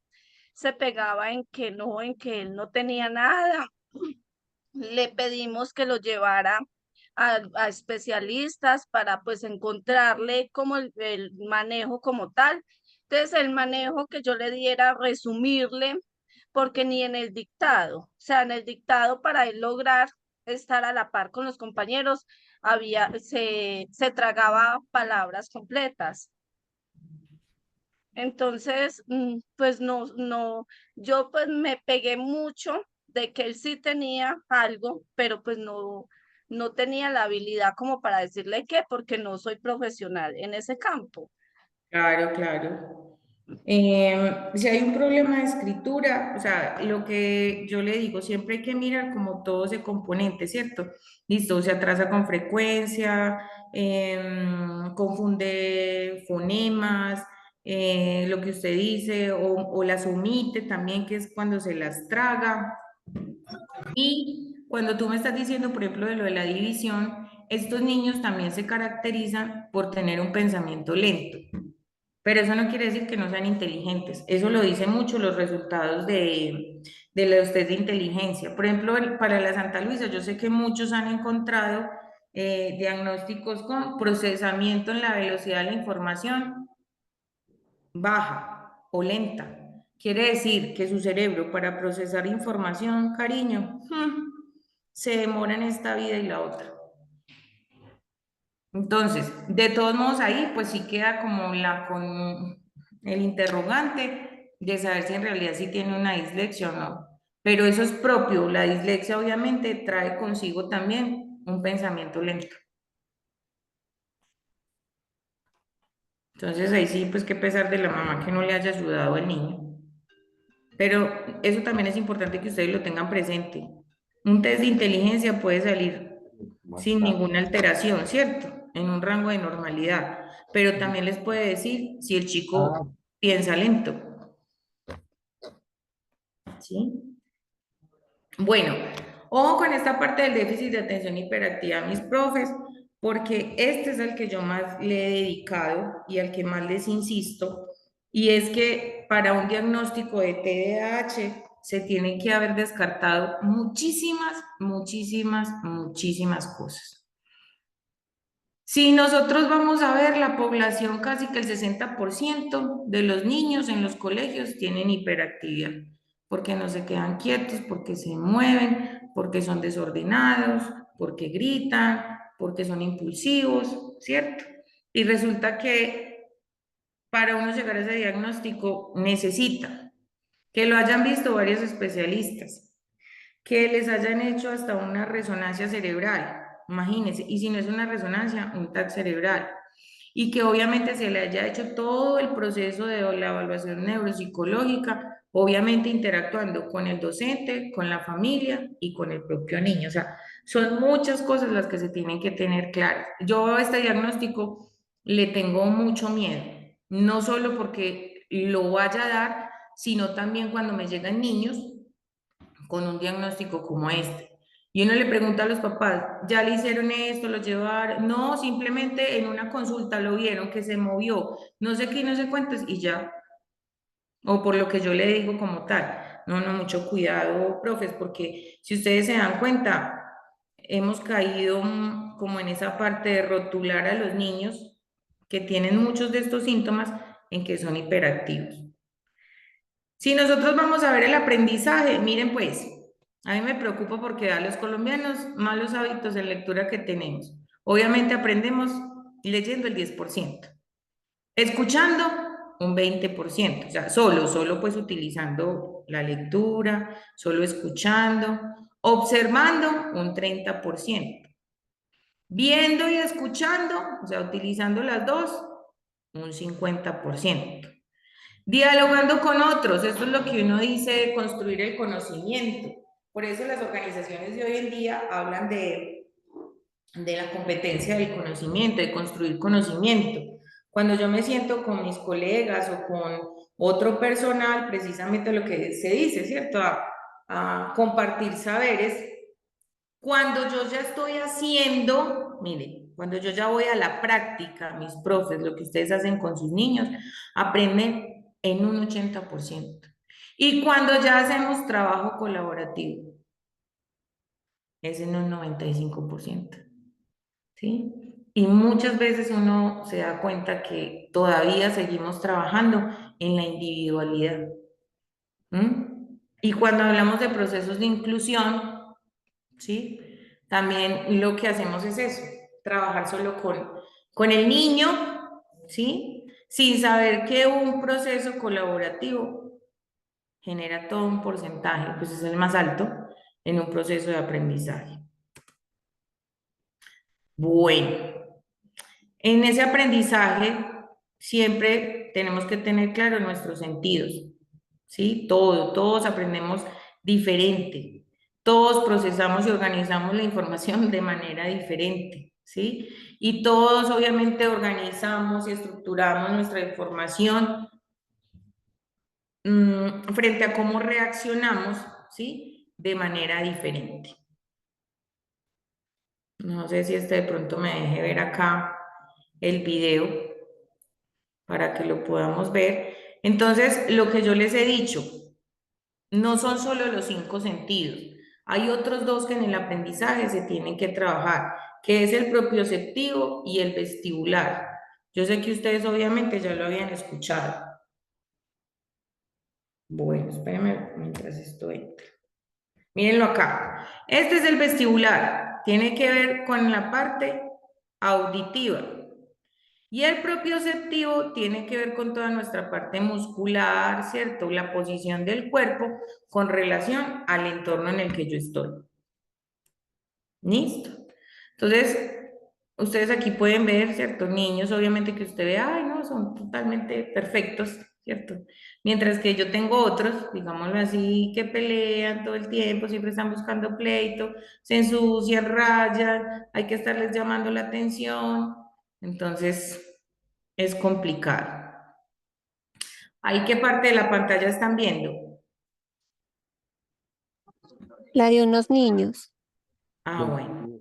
se pegaba en que él no tenía nada. Le pedimos que lo llevara a especialistas para pues encontrarle como el manejo como tal. Entonces el manejo que yo le diera, resumirle, porque ni en el dictado, o sea, en el dictado para él lograr estar a la par con los compañeros, se tragaba palabras completas. Entonces, pues yo pues me pegué mucho de que él sí tenía algo, pero pues no tenía la habilidad como para decirle qué, porque no soy profesional en ese campo. Claro, claro. Si hay un problema de escritura, o sea, lo que yo le digo, siempre hay que mirar como todo ese componente, ¿cierto? Listo, se atrasa con frecuencia, confunde fonemas, lo que usted dice, o las omite también, que es cuando se las traga. Y cuando tú me estás diciendo, por ejemplo, de lo de la división, estos niños también se caracterizan por tener un pensamiento lento. Pero eso no quiere decir que no sean inteligentes. Eso lo dicen mucho los resultados de los test de inteligencia. Por ejemplo, para la Santa Luisa, yo sé que muchos han encontrado diagnósticos con procesamiento en la velocidad de la información baja o lenta. Quiere decir que su cerebro para procesar información, cariño, se demora en esta vida y la otra. Entonces, de todos modos ahí, pues sí queda como con el interrogante de saber si en realidad sí tiene una dislexia o no. Pero eso es propio, la dislexia obviamente trae consigo también un pensamiento lento. Entonces ahí sí, pues qué pesar de la mamá que no le haya ayudado al niño. Pero eso también es importante que ustedes lo tengan presente. Un test de inteligencia puede salir sin ninguna alteración, ¿cierto? En un rango de normalidad. Pero también les puede decir si el chico piensa lento. ¿Sí? Bueno, ojo con esta parte del déficit de atención y hiperactividad, mis profes, porque este es el que yo más le he dedicado y al que más les insisto, y es que para un diagnóstico de TDAH se tienen que haber descartado muchísimas cosas. Si nosotros vamos a ver la población, casi que el 60% de los niños en los colegios tienen hiperactividad, porque no se quedan quietos, porque se mueven, porque son desordenados, porque gritan, porque son impulsivos, ¿cierto? Y resulta que para uno llegar a ese diagnóstico necesita que lo hayan visto varios especialistas, que les hayan hecho hasta una resonancia cerebral, imagínense, y si no es una resonancia, un TAC cerebral, y que obviamente se le haya hecho todo el proceso de la evaluación neuropsicológica, obviamente interactuando con el docente, con la familia y con el propio niño. O sea, son muchas cosas las que se tienen que tener claras. Yo a este diagnóstico le tengo mucho miedo, no solo porque lo vaya a dar, sino también cuando me llegan niños con un diagnóstico como este. Y uno le pregunta a los papás, ¿ya le hicieron esto? ¿Lo llevaron? No, simplemente en una consulta lo vieron que se movió, no sé qué, no sé cuántos, y ya. O por lo que yo le digo como tal. No, mucho cuidado, profes, porque si ustedes se dan cuenta, hemos caído como en esa parte de rotular a los niños que tienen muchos de estos síntomas en que son hiperactivos. Si nosotros vamos a ver el aprendizaje, miren pues, a mí me preocupa porque a los colombianos malos hábitos de lectura que tenemos. Obviamente aprendemos leyendo el 10%, escuchando un 20%, o sea, solo pues utilizando la lectura, solo escuchando, observando un 30%. Viendo y escuchando, o sea, utilizando las dos, un 50%. Dialogando con otros, esto es lo que uno dice, construir el conocimiento. Por eso las organizaciones de hoy en día hablan de la competencia del conocimiento, de construir conocimiento. Cuando yo me siento con mis colegas o con otro personal, precisamente lo que se dice, ¿cierto? A compartir saberes. Cuando yo ya estoy haciendo, mire, cuando yo ya voy a la práctica, mis profes, lo que ustedes hacen con sus niños, aprenden en un 80%. Y cuando ya hacemos trabajo colaborativo, es en un 95%. ¿Sí? Y muchas veces uno se da cuenta que todavía seguimos trabajando en la individualidad. Y cuando hablamos de procesos de inclusión, ¿sí? También lo que hacemos es eso, trabajar solo con el niño, ¿sí? Sin saber que un proceso colaborativo genera todo un porcentaje, pues es el más alto en un proceso de aprendizaje. Bueno. En ese aprendizaje siempre tenemos que tener claro nuestros sentidos, ¿sí? Todos aprendemos diferente, todos procesamos y organizamos la información de manera diferente, ¿sí? Y todos obviamente organizamos y estructuramos nuestra información frente a cómo reaccionamos, ¿sí? De manera diferente. No sé si de pronto me deje ver acá el video para que lo podamos ver. Entonces, lo que yo les he dicho, no son solo los 5 sentidos. Hay otros 2 que en el aprendizaje se tienen que trabajar, que es el propioceptivo y el vestibular. Yo sé que ustedes obviamente ya lo habían escuchado. Bueno, espérenme mientras esto entra. Mírenlo acá. Este es el vestibular. Tiene que ver con la parte auditiva. Y el propioceptivo tiene que ver con toda nuestra parte muscular, ¿cierto? La posición del cuerpo con relación al entorno en el que yo estoy. ¿Listo? Entonces, ustedes aquí pueden ver, ¿cierto? Niños, obviamente que usted ve, ay, no, son totalmente perfectos, ¿cierto? Mientras que yo tengo otros, digámoslo así, que pelean todo el tiempo, siempre están buscando pleito, se ensucian, rayan, hay que estarles llamando la atención. Entonces, es complicado. ¿Ahí qué parte de la pantalla están viendo? La de unos niños. Ah, bueno.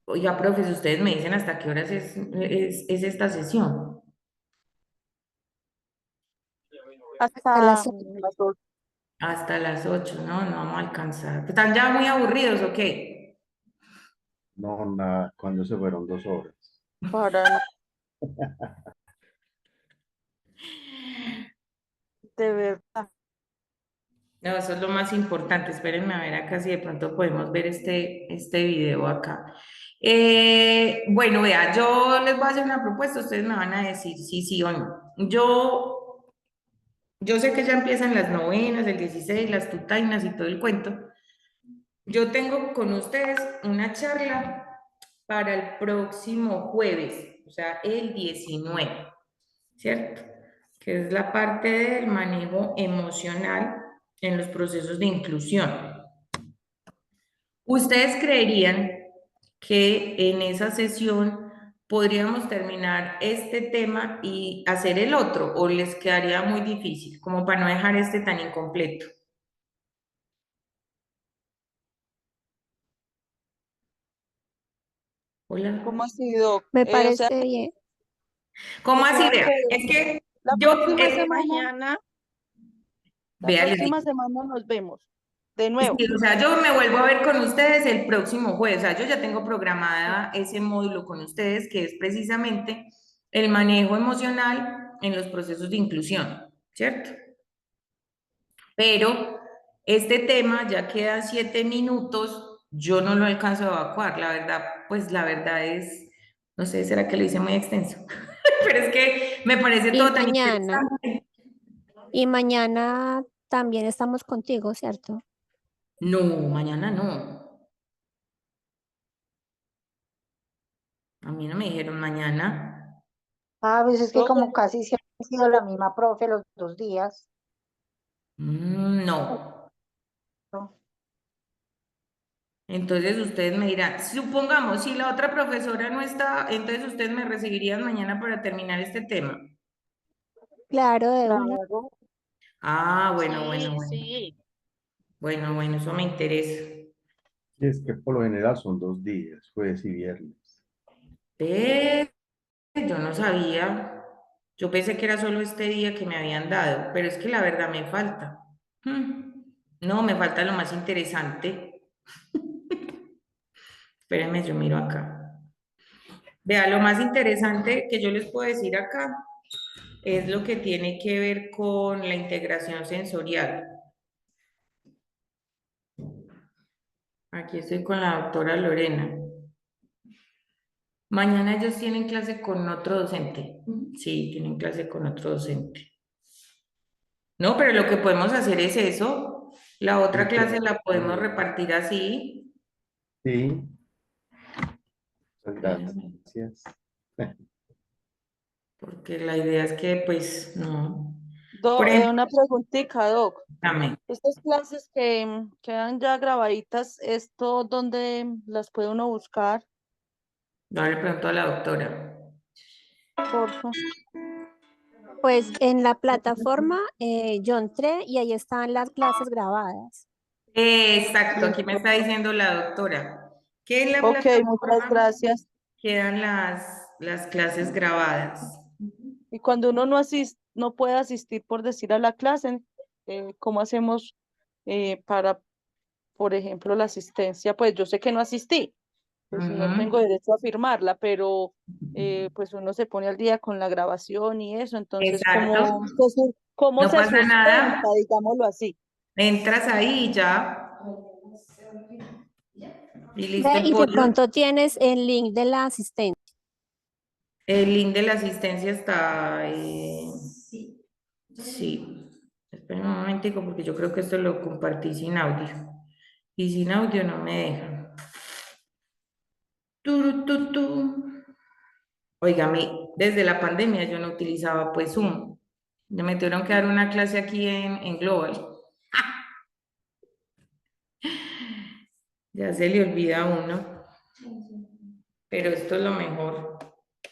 Oiga, profes, ustedes me dicen hasta qué horas es esta sesión. A las Hasta 8. las 8. Hasta las 8, ¿no? No vamos a alcanzar. ¿Están ya muy aburridos o qué? No, nada, cuando se fueron 2 horas. Para de verdad. No, eso es lo más importante. Espérenme a ver acá si de pronto podemos ver este video acá. Bueno, vea, yo les voy a hacer una propuesta, ustedes me van a decir sí, sí o no. Yo sé que ya empiezan las novenas, el 16, las tutainas y todo el cuento. Yo tengo con ustedes una charla para el próximo jueves, o sea, el 19, ¿cierto? Que es la parte del manejo emocional en los procesos de inclusión. ¿Ustedes creerían que en esa sesión podríamos terminar este tema y hacer el otro, o les quedaría muy difícil, como para no dejar este tan incompleto? Hola. ¿Cómo ha sido? Me O sea, parece bien. ¿Cómo o así? sea Vea, que es que la yo, próxima semana, Mañana, la vea, les próxima digo, semana nos vemos de sí, nuevo. o sea, yo me vuelvo a ver con ustedes el próximo jueves, o sea, yo ya tengo programada ese módulo con ustedes, que es precisamente el manejo emocional en los procesos de inclusión, ¿cierto? Pero este tema ya quedan 7 minutos, yo no lo alcanzo a evacuar, la verdad, pues la verdad es, no sé, ¿será que lo hice muy extenso? Pero es que me parece Y todo tan mañana, interesante. y mañana también estamos contigo, ¿cierto? No, mañana no. mí no me dijeron mañana. Ah, pues es que Profe, como casi siempre ha sido la misma profe los 2 días. No. ¿No? Entonces ustedes me dirán, supongamos, si la otra profesora no está, entonces ustedes me recibirían mañana para terminar este tema. Claro, de una. claro. Ah, bueno, bueno, Sí, bueno. sí. Bueno, bueno, eso me interesa. Y es que por lo general son 2 días, jueves y viernes. Ve, yo no sabía. Yo pensé que era solo este día que me habían dado, pero es que la verdad me falta. No, me falta lo más interesante. Espérenme, yo miro acá. Vea, lo más interesante que yo les puedo decir acá es lo que tiene que ver con la integración sensorial. Aquí estoy con la doctora Lorena. Mañana ellos tienen clase con otro docente. Sí, tienen clase con otro docente. No, pero lo que podemos hacer es eso. La otra clase la podemos repartir así. Sí, pues Espérenme, gracias. porque la idea es que, pues, no. Por Una ejemplo, preguntita, Doc. dame, Estas clases que quedan ya grabaditas, ¿esto dónde las puede uno buscar? dale pronto a la doctora. Porfa. Pues en la plataforma yo entré y ahí están las clases grabadas. Exacto, aquí me Listo. está diciendo la doctora que en la Ok, muchas plataforma gracias. quedan las clases grabadas. Y cuando uno no puede asistir, por decir, a la clase, ¿cómo hacemos para, por ejemplo, la asistencia? Pues yo sé que no asistí, pues no tengo Ujú. derecho a firmarla, pero pues uno se pone al día con la grabación y eso, entonces, Exacto, ¿cómo no se pasa sustenta, nada. digámoslo así? Entras ahí y ya. Y listo Ve, el y de pollo. pronto tienes el link de la asistente. El link de la asistencia está. Sí. Espera un momentico porque yo creo que esto lo compartí sin audio. Y sin audio no me deja. Turu, tu, tu. Óigame, desde la pandemia yo no utilizaba pues Zoom. Me tuvieron que dar una clase aquí en Global. Ya se le olvida a uno, pero esto es lo mejor.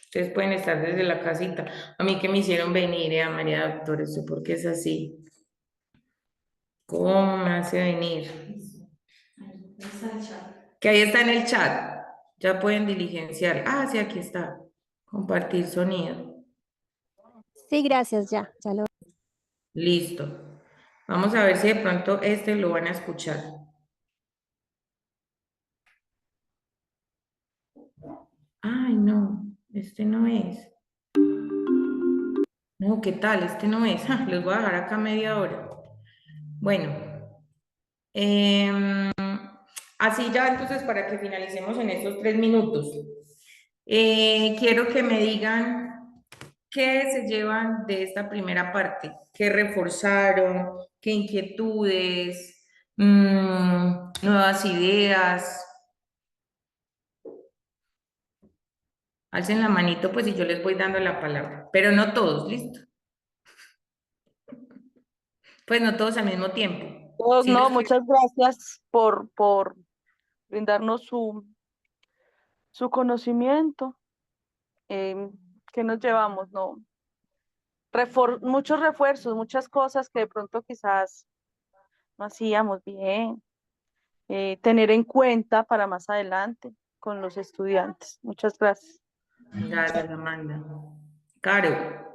Ustedes pueden estar desde la casita. A mí que me hicieron venir, a María Doctora, ¿esto por qué es así? ¿Cómo me hace venir? Que ahí está en el chat. Ya pueden diligenciar. Ah, sí, aquí está. Compartir sonido. Sí, gracias, ya lo. Listo. Vamos a ver si de pronto este lo van a escuchar. Ay, no, este no es. No, ¿qué tal? Este no es. Ja, los voy a dejar acá media hora. Bueno, em, así ya entonces para que finalicemos en estos 3 minutos. Quiero que me digan qué se llevan de esta primera parte, qué reforzaron, qué inquietudes, nuevas ideas. Alcen la manito, pues y yo les voy dando la palabra, pero no todos, ¿listo? Pues no todos al mismo tiempo. Doc, Sí, no, muchas gracias por brindarnos su conocimiento. ¿Qué nos llevamos? No, muchos refuerzos, muchas cosas que de pronto quizás no hacíamos bien, tener en cuenta para más adelante con los estudiantes. Muchas gracias. gracias, Amanda. Caro.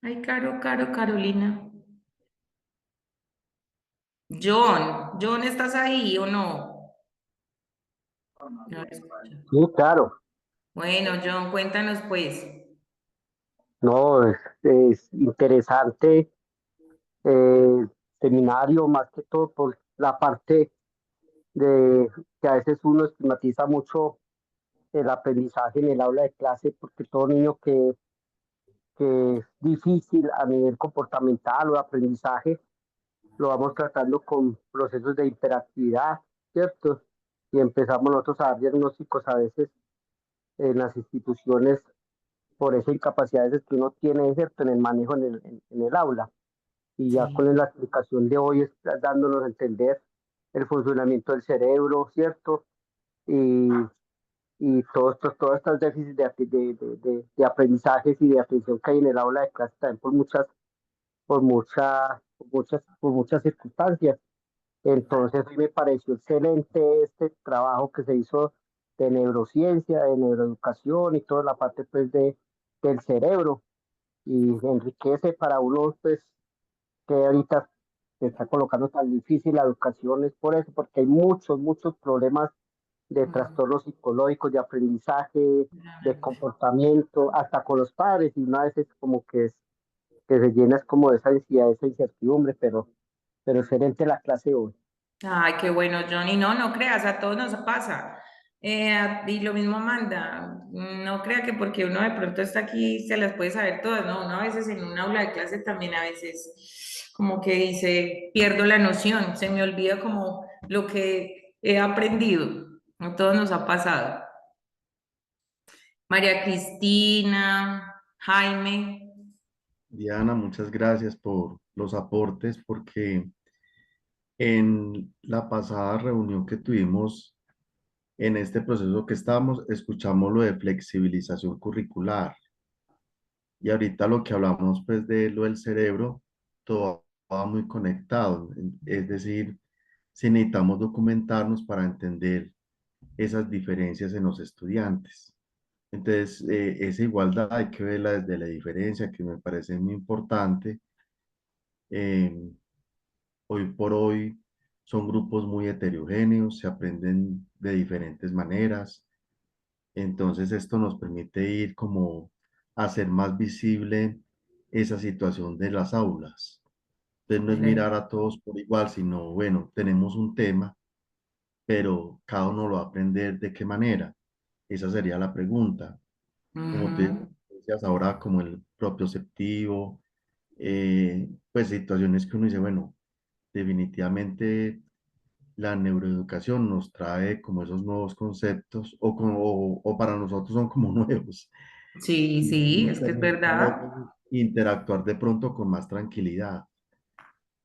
Ay, Caro, Caro, Carolina. John, ¿estás ahí o no? No lo escucho. Sí, claro, Bueno, John, cuéntanos pues. no, es interesante seminario, más que todo por la parte de que a veces uno estigmatiza mucho el aprendizaje en el aula de clase, porque todo niño que es difícil a nivel comportamental o de aprendizaje, lo vamos tratando con procesos de hiperactividad, ¿cierto? y empezamos nosotros a dar diagnósticos a veces en las instituciones por esa incapacidad a veces que uno tiene, ¿cierto?, en el manejo en el aula. Y ya con la explicación de hoy está dándonos a entender el funcionamiento del cerebro, ¿cierto? Y, y todos estos déficits de aprendizajes y de atención que hay en el aula de clase también por muchas circunstancias. Entonces, sí me pareció excelente este trabajo que se hizo de neurociencia, de neuroeducación y toda la parte pues del cerebro y enriquece para uno pues que ahorita se está colocando tan difícil la educación es por eso, porque hay muchos problemas de trastornos psicológicos, de aprendizaje, de comportamiento, hasta con los padres y una vez es como que se llena es como de esa ansiedad, de esa incertidumbre, pero excelente la clase hoy. Ay, qué bueno, Johnny. No, no creas, a todos nos pasa. Y lo mismo Amanda, no crea que porque uno de pronto está aquí se las puede saber todas, ¿no? Uno a veces en un aula de clase también a veces como que dice, pierdo la noción, se me olvida como lo que he aprendido. A todos nos ha pasado. María Cristina, Jaime. Diana, muchas gracias por los aportes, porque en la pasada reunión que tuvimos en este proceso que estamos, escuchamos lo de flexibilización curricular. Y ahorita lo que hablamos pues de lo del cerebro, todo va muy conectado. Es decir, si necesitamos documentarnos para entender esas diferencias en los estudiantes. Entonces, esa igualdad hay que verla desde la diferencia, que me parece muy importante. Eh, Hoy por hoy son grupos muy heterogéneos, se aprenden de diferentes maneras. Entonces, esto nos permite ir como a hacer más visible esa situación de las aulas. Entonces, no es mirar a todos por igual, sino, bueno, tenemos un tema, pero cada uno lo va a aprender de qué manera. Esa sería la pregunta. Como tú Ujú. decías ahora, como el propioceptivo, pues situaciones que uno dice, bueno, definitivamente la neuroeducación nos trae como esos nuevos conceptos o para nosotros son como nuevos. Sí, Y sí, nos es que es permite verdad. interactuar de pronto con más tranquilidad,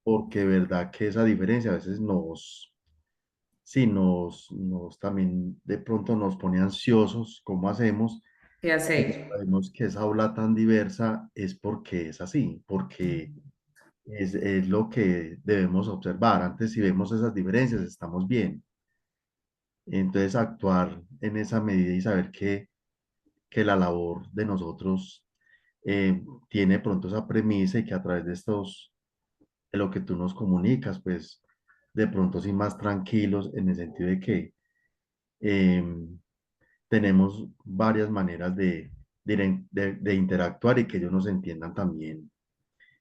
porque verdad que esa diferencia a veces sí, nos también de pronto nos pone ansiosos, ¿cómo hacemos? ¿Qué Pero hacer? sabemos que esa aula tan diversa es porque es así, porque es lo que debemos observar. Antes, si vemos esas diferencias, estamos bien. Entonces, actuar en esa medida y saber que la labor de nosotros tiene pronto esa premisa y que a través de de lo que tú nos comunicas, pues de pronto sí más tranquilos en el sentido de que eh, tenemos varias maneras de interactuar y que ellos nos entiendan también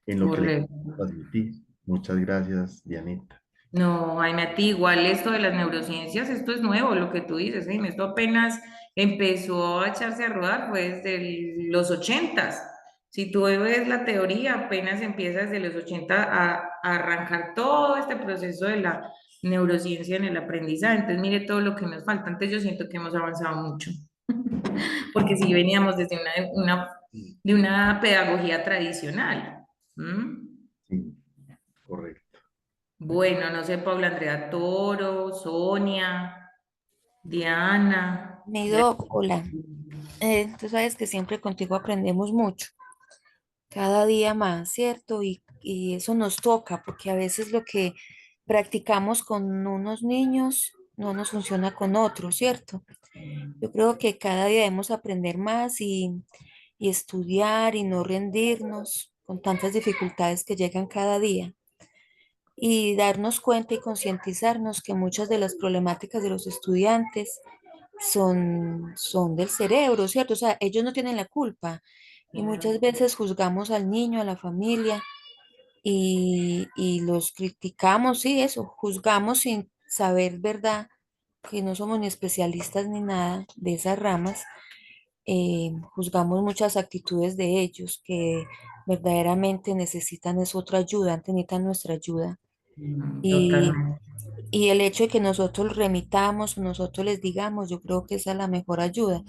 en lo que le Correcto. queremos transmitir. Muchas gracias, Dianita. No, Jaime, a ti igual esto de las neurociencias, esto es nuevo, lo que tú dices, Jaime, esto apenas empezó a echarse a rodar, pues, desde los ochentas. Si tú ves la teoría, apenas empieza desde los 80 a arrancar todo este proceso de la neurociencia en el aprendizaje. Entonces, mire todo lo que nos falta. Antes yo siento que hemos avanzado mucho, porque sí veníamos desde de una pedagogía tradicional. ¿Mm? Sí, correcto. Bueno, no sé, Paula Andrea Toro, Sonia, Diana. Doc, hola. Tú sabes que siempre contigo aprendemos mucho, cada día más, ¿cierto? Y eso nos toca, porque a veces lo que practicamos con unos niños no nos funciona con otros, ¿cierto? Yo creo que cada día debemos aprender más y estudiar y no rendirnos con tantas dificultades que llegan cada día. Y darnos cuenta y concientizarnos que muchas de las problemáticas de los estudiantes son del cerebro, ¿cierto? O sea, ellos no tienen la culpa y muchas veces juzgamos al niño, a la familia y los criticamos, sí, eso, juzgamos sin saber verdad, que no somos ni especialistas ni nada de esas ramas, juzgamos muchas actitudes de ellos que verdaderamente necesitan es otra ayuda, necesitan nuestra ayuda. Y, Totalmente. Y el hecho de que nosotros remitamos, nosotros les digamos, yo creo que esa es la mejor ayuda,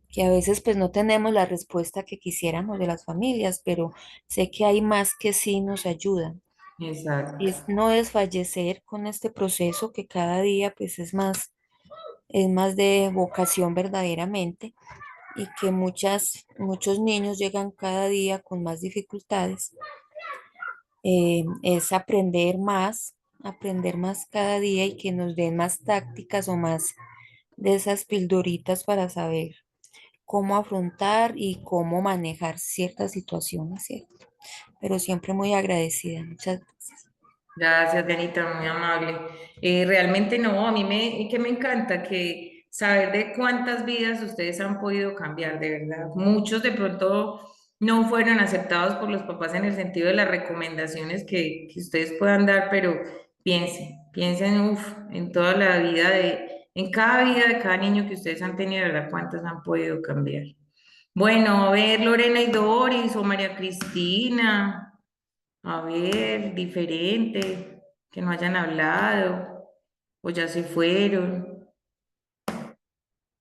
que a veces pues no tenemos la respuesta que quisiéramos de las familias, pero sé que hay más que sí nos ayudan. Exacto. Y es no desfallecer con este proceso que cada día pues es más de vocación verdaderamente y que muchos niños llegan cada día con más dificultades. Es aprender más cada día y que nos den más tácticas o más de esas pildoritas para saber cómo afrontar y cómo manejar ciertas situaciones, ¿cierto? Pero siempre muy agradecida. Muchas gracias. Gracias, Dianita, muy amable. Realmente no, a mí que me encanta que saber de cuántas vidas ustedes han podido cambiar, de verdad. Muchos de pronto no fueron aceptados por los papás en el sentido de las recomendaciones que ustedes puedan dar, pero piensen, en toda la vida en cada vida de cada niño que ustedes han tenido, de verdad, cuántas han podido cambiar. Bueno, a ver, Lorena y Doris o María Cristina. A ver, diferente, que no hayan hablado o ya se fueron.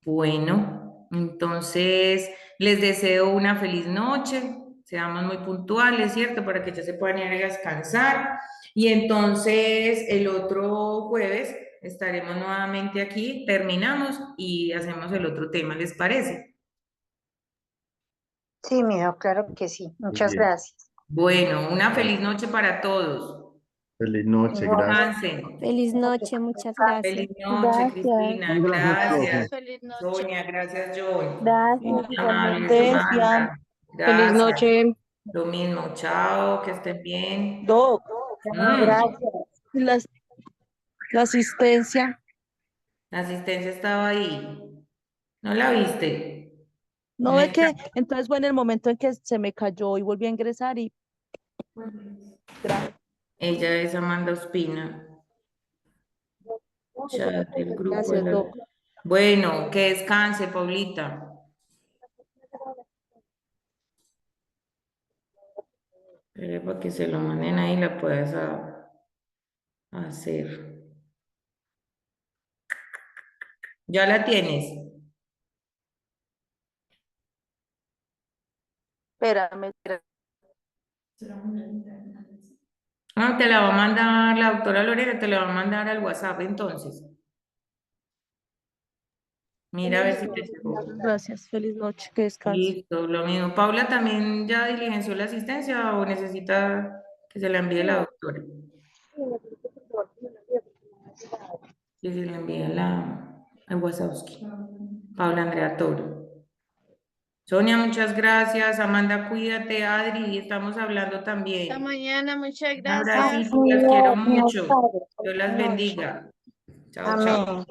Bueno, entonces les deseo una feliz noche, seamos muy puntuales, ¿cierto? Para que ya se puedan ir a descansar. Y entonces el otro jueves estaremos nuevamente aquí, terminamos y hacemos el otro tema, ¿les parece? Sí, mijo, claro que sí. Muy Muchas bien. gracias. Bueno, una feliz Gracias. noche para todos. Feliz noche, gracias. Descansen. Feliz noche, muchas gracias. Feliz noche, Cristina. Muy gracias, Gracias, Gracias. profe. feliz noche. Sonia, gracias, Joy. Gracias, Muy amable, igualmente. Estencia, Samantha. feliz Gracias. noche. Lo mismo. Chao, que estén bien. Doc, Mm, la, la asistencia. La asistencia estaba ahí. ¿No la viste? No ve que entonces fue en el momento en que se me cayó y volví a ingresar y Ella es Amanda Ospina. Chat del grupo de gracias, la... Doc. Bueno, que descanse, Paulita. Para que se lo manden ahí la puedas hacer. ¿Ya la tienes? Espérame. Ah, te la va a mandar la doctora Lorena, te la va a mandar al WhatsApp entonces. Mira a ver si te llegó. Gracias, feliz noche, que descanse. Listo, lo mismo. Paula también ya diligenció la asistencia o necesita que se la envíe la doctora. Que se la envíe al WhatsApp. Paula Andrea Toro. Sonia, muchas gracias. Amanda, cuídate. Adri, estamos hablando Hasta también. mañana, muchas Un gracias. abracito, las quiero mucho. Dios las bendiga. Chao, chao. Amén.